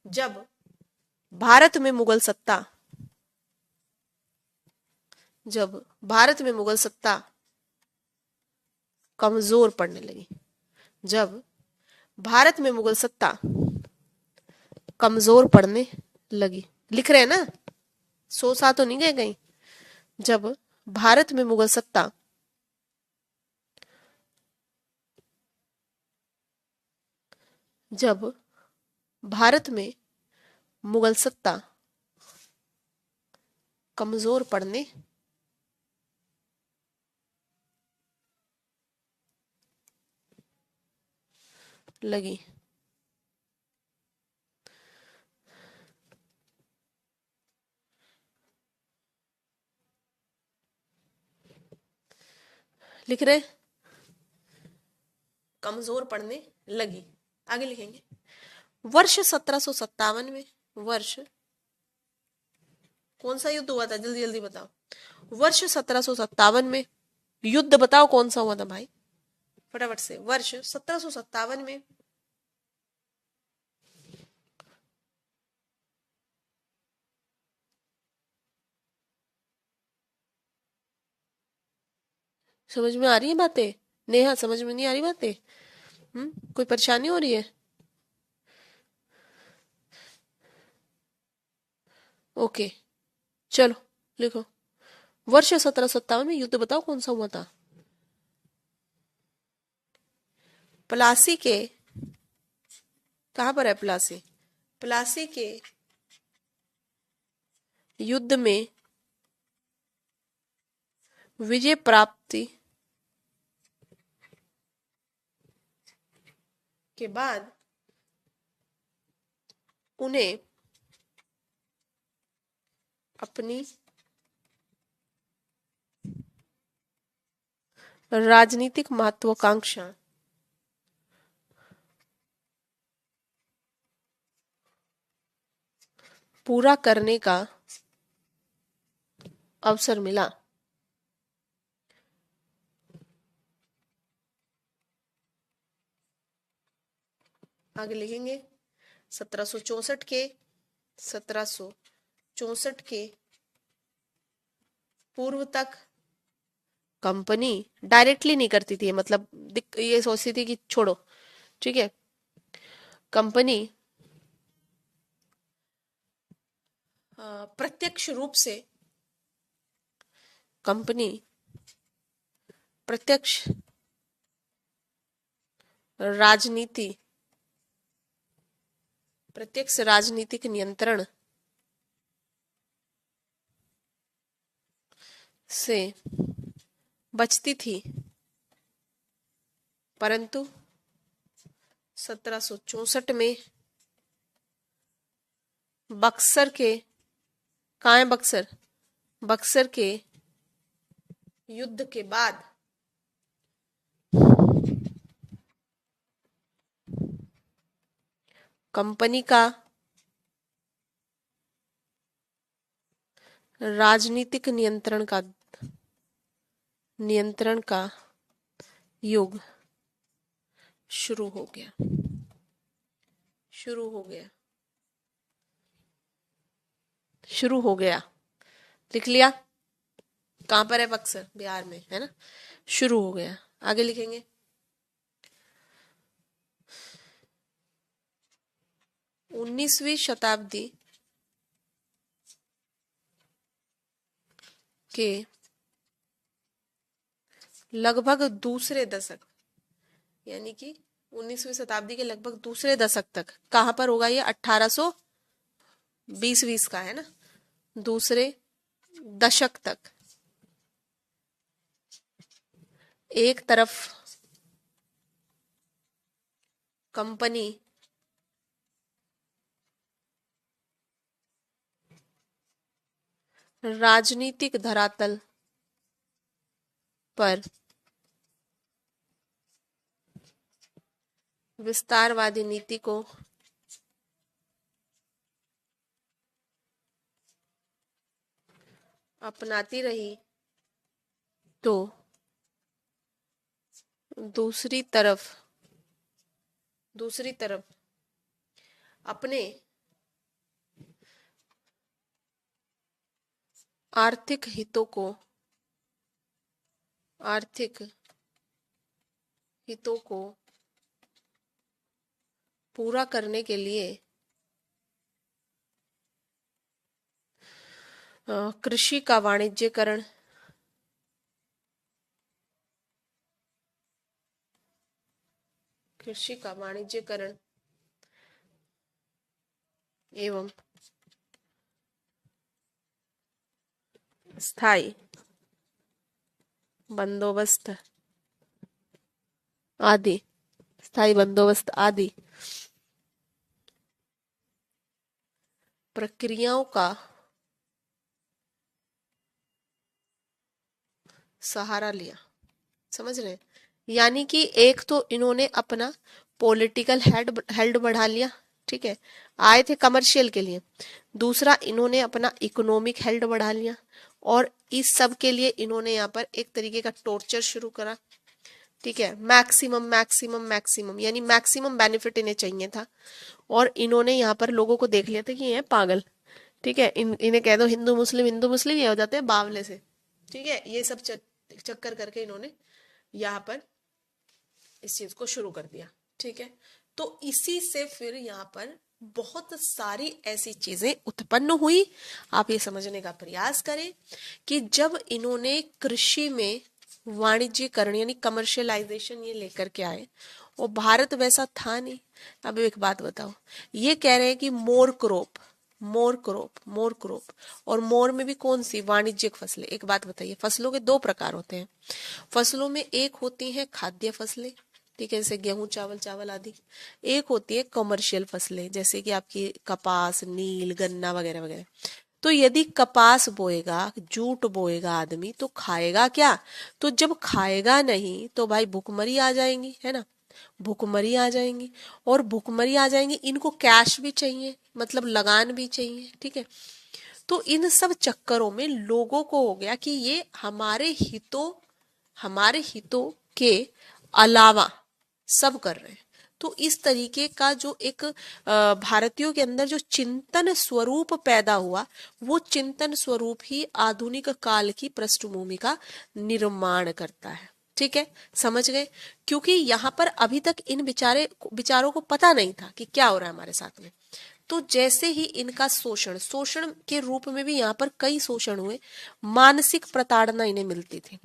Speaker 2: जब भारत में मुगल सत्ता जब भारत में मुगल सत्ता कमजोर पड़ने लगी। जब भारत में मुगल सत्ता कमजोर पड़ने लगी, लिख रहे हैं ना, सो सा तो नहीं गए कहीं। जब भारत में मुगल सत्ता जब भारत में मुगल सत्ता कमजोर पड़ने लगी, लिख रहे, कमजोर पड़ने लगी। आगे लिखेंगे, वर्ष 1757 में, वर्ष कौन सा युद्ध हुआ था, जल्दी जल्दी बताओ। वर्ष 1757 में युद्ध बताओ कौन सा हुआ था भाई, फटाफट से। वर्ष 1757 में समझ में आ रही है बातें? नेहा, समझ में नहीं आ रही बातें? कोई परेशानी हो रही है? ओके, चलो लिखो, वर्ष 1757 में युद्ध बताओ कौन सा हुआ था। प्लासी के, कहां पर है प्लासी? प्लासी के युद्ध में विजय प्राप्ति के बाद उन्हें अपनी राजनीतिक महत्वाकांक्षा पूरा करने का अवसर मिला। आगे लिखेंगे, 1764 के पूर्व तक कंपनी डायरेक्टली नहीं करती थी, मतलब ये सोचती थी कि छोड़ो, ठीक है। कंपनी प्रत्यक्ष रूप से कंपनी प्रत्यक्ष राजनीतिक नियंत्रण से बचती थी, परंतु 1764 में बक्सर के, कहाँ है बक्सर? बक्सर के युद्ध के बाद कंपनी का राजनीतिक नियंत्रण का युग शुरू हो गया। लिख लिया? कहां पर है बक्सर? बिहार में है ना। शुरू हो गया। आगे लिखेंगे, 19वीं शताब्दी के लगभग दूसरे दशक, यानी कि 19वीं शताब्दी के लगभग दूसरे दशक तक, कहां पर होगा ये? 1820 का है ना, दूसरे दशक तक एक तरफ कंपनी राजनीतिक धरातल पर विस्तारवादी नीति को अपनाती रही, तो दूसरी तरफ अपने आर्थिक हितों को आर्थिक हितों को पूरा करने के लिए कृषि का वाणिज्यकरण कृषि का वाणिज्यकरण एवं स्थायी बंदोबस्त आदि स्थायी बंदोबस्त आदि प्रक्रियाओं का सहारा लिया। समझ रहे हैं? यानी कि एक तो इन्होंने अपना पॉलिटिकल हेल्ड बढ़ा लिया, ठीक है, आए थे कमर्शियल के लिए। दूसरा, इन्होंने अपना इकोनॉमिक हेल्ड बढ़ा लिया, और इस सब के लिए इन्होंने यहाँ पर एक तरीके का टॉर्चर शुरू करा। ठीक है, मैक्सिमम मैक्सिमम मैक्सिमम यानी मैक्सिमम बेनिफिट इन्हें चाहिए था, और इन्होंने यहाँ पर लोगों को देख लिया था कि ये है पागल। ठीक है, इन्हें कह दो हिंदू मुस्लिम ये हो जाते हैं बावले से। ठीक है, ये सब चक्कर करके इन्होंने यहाँ पर इस चीज को शुरू कर दिया। ठीक है, तो इसी से फिर यहाँ पर बहुत सारी ऐसी चीजें उत्पन्न हुई। आप ये समझने का प्रयास करें कि जब इन्होंने कृषि में वाणिज्यकरण यानी कमर्शियलाइजेशन ये लेकर के आए, और भारत वैसा था नहीं। अब एक बात बताओ, ये कह रहे हैं कि मोर क्रॉप और मोर में भी कौन सी वाणिज्यिक फसलें। एक बात बताइए, फसलों के दो प्रकार होते हैं। फसलों में एक होती है खाद्य फसलें, ठीक है, जैसे गेहूं चावल चावल आदि। एक होती है कमर्शियल फसलें, जैसे कि आपकी कपास, नील, गन्ना वगैरह वगैरह। तो यदि कपास बोएगा, जूट बोएगा आदमी, तो खाएगा क्या? तो जब खाएगा नहीं तो भाई भूखमरी आ जाएंगी, है ना, भूखमरी आ जाएंगी। और भूखमरी आ जाएंगी, इनको कैश भी चाहिए, मतलब लगान भी चाहिए। ठीक है, तो इन सब चक्करों में लोगों को हो गया कि ये हमारे हितों के अलावा सब कर रहे हैं। तो इस तरीके का जो एक भारतीयों के अंदर जो चिंतन स्वरूप पैदा हुआ, वो चिंतन स्वरूप ही आधुनिक काल की पृष्ठभूमि का निर्माण करता है। ठीक है, समझ गए? क्योंकि यहाँ पर अभी तक इन विचारों को पता नहीं था कि क्या हो रहा है हमारे साथ में। तो जैसे ही इनका शोषण शोषण के रूप में भी यहाँ पर कई शोषण हुए, मानसिक प्रताड़ना इन्हें मिलती थी।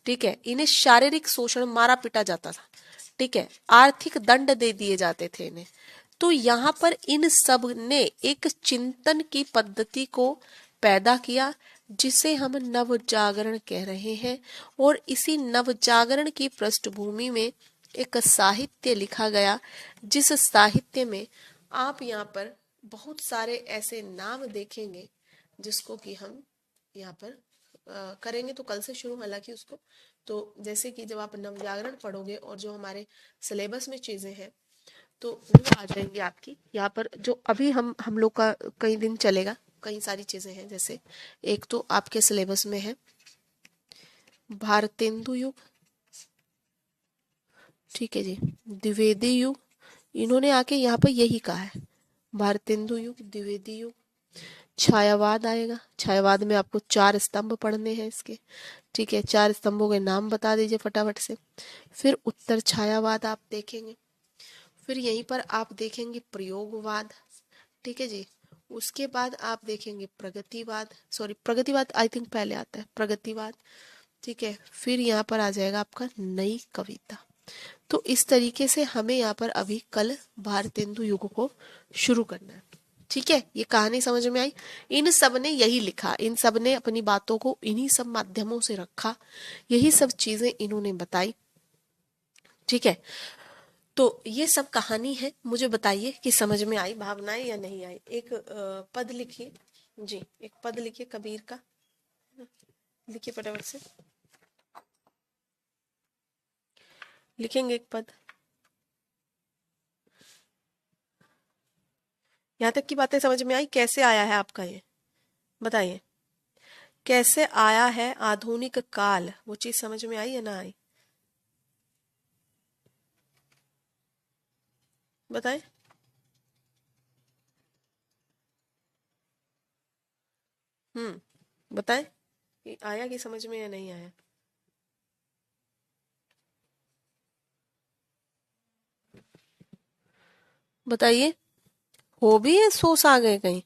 Speaker 2: ठीक है, इन्हें शारीरिक शोषण, मारा पीटा जाता था। ठीक है, आर्थिक दंड दे दिए जाते थे इन्हें। तो यहाँ पर इन सब ने एक चिंतन की पद्धति को पैदा किया, जिसे हम नव जागरण कह रहे हैं। और इसी नव जागरण की पृष्ठभूमि में एक साहित्य लिखा गया, जिस साहित्य में आप यहाँ पर बहुत सारे ऐसे नाम देखेंगे जिसको कि हम यहाँ पर करेंगे तो कल से शुरू, हालांकि उसको तो जैसे कि जब आप नवजागरण पढ़ोगे और जो हमारे सिलेबस में चीजें हैं तो वो आ जाएंगी आपकी यहाँ पर। जो अभी हम लोग का कई दिन चलेगा, कई सारी चीजें हैं। जैसे एक तो आपके सिलेबस में है भारतेंदु युग, ठीक है जी, द्विवेदी युग। इन्होंने आके यहाँ पर यही कहा है, भारतेंदु युग, द्विवेदी युग। छायावाद आएगा, छायावाद में आपको 4 स्तंभ पढ़ने हैं इसके। ठीक है, 4 स्तंभों के नाम बता दीजिए फटाफट से। फिर उत्तर छायावाद आप देखेंगे। फिर यहीं पर आप देखेंगे प्रयोगवाद। ठीक है जी, उसके बाद आप देखेंगे प्रगतिवाद, सॉरी प्रगतिवाद आई थिंक पहले आता है, प्रगतिवाद। ठीक है, फिर यहाँ पर आ जाएगा आपका नई कविता। तो इस तरीके से हमें यहाँ पर अभी कल भारतेंदु युग को शुरू करना है। ठीक है, ये कहानी समझ में आई? इन सब ने यही लिखा, इन सब ने अपनी बातों को इन्हीं सब माध्यमों से रखा, यही सब चीजें इन्होंने बताई। ठीक है, तो ये सब कहानी है। मुझे बताइए कि समझ में आई भावनाएं या नहीं आई। एक पद लिखिए जी, एक पद लिखिए कबीर का, लिखिए फटाफट से, लिखेंगे एक पद। यहाँ तक की बातें समझ में आई? कैसे आया है आपका ये बताइए। कैसे आया है आधुनिक काल, वो चीज समझ में आई या ना आई? बताएं। बताएं कि आया कि समझ में या नहीं आया। बताइए। हो भी है, सोच आ गए कहीं?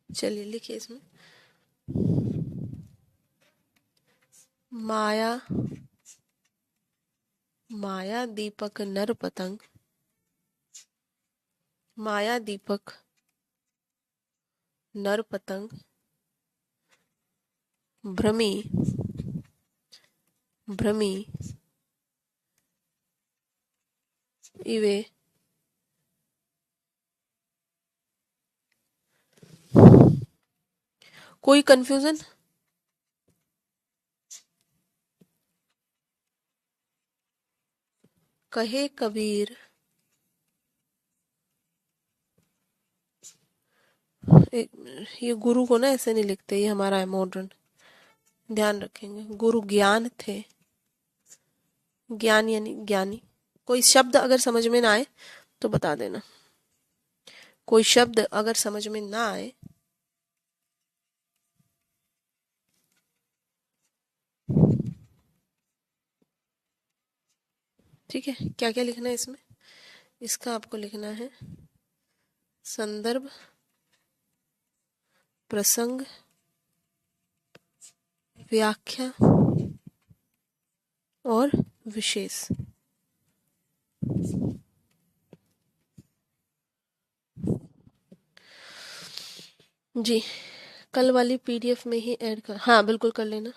Speaker 2: चलिए लिखिए इसमें। माया, माया दीपक नर पतंग, माया दीपक नर पतंग, भ्रमी, भ्रमी इवे, कोई कंफ्यूजन? कहे कबीर, ये गुरु को ना ऐसे नहीं लिखते, ये हमारा है मॉडर्न, ध्यान रखेंगे। गुरु ज्ञान थे, ज्ञान यानी ज्ञानी। कोई शब्द अगर समझ में ना आए तो बता देना, कोई शब्द अगर समझ में ना आए। ठीक है, क्या क्या लिखना है इसमें? इसका आपको लिखना है संदर्भ, प्रसंग, व्याख्या और विशेष। जी, कल वाली पीडीएफ में ही ऐड कर, हाँ बिल्कुल कर लेना।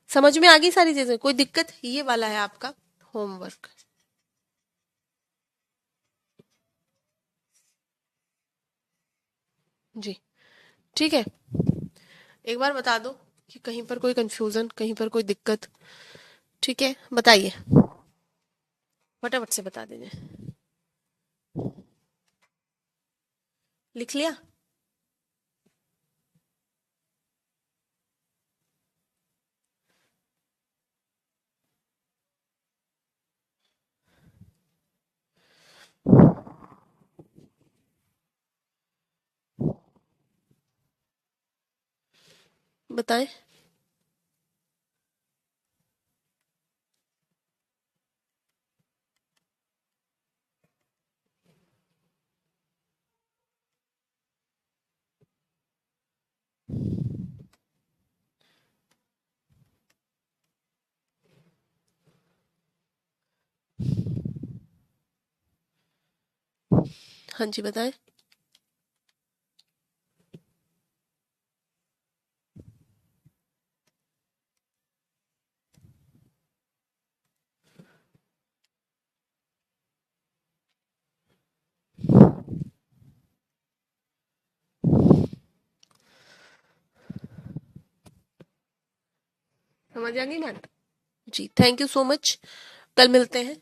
Speaker 2: समझ में आ गई सारी चीजें, कोई दिक्कत? ये वाला है आपका होमवर्क। जी ठीक है, एक बार बता दो कि कहीं पर कोई कंफ्यूजन, कहीं पर कोई दिक्कत। ठीक है, बताइए, फटाफट से बता दीजिए। लिख लिया? बताएं। हाँ जी बताएं। समझ आ गई बात? जी थैंक यू सो मच, कल मिलते हैं।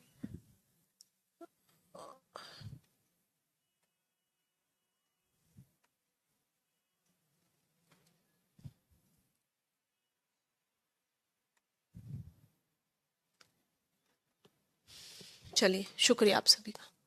Speaker 2: चलिए, शुक्रिया आप सभी का।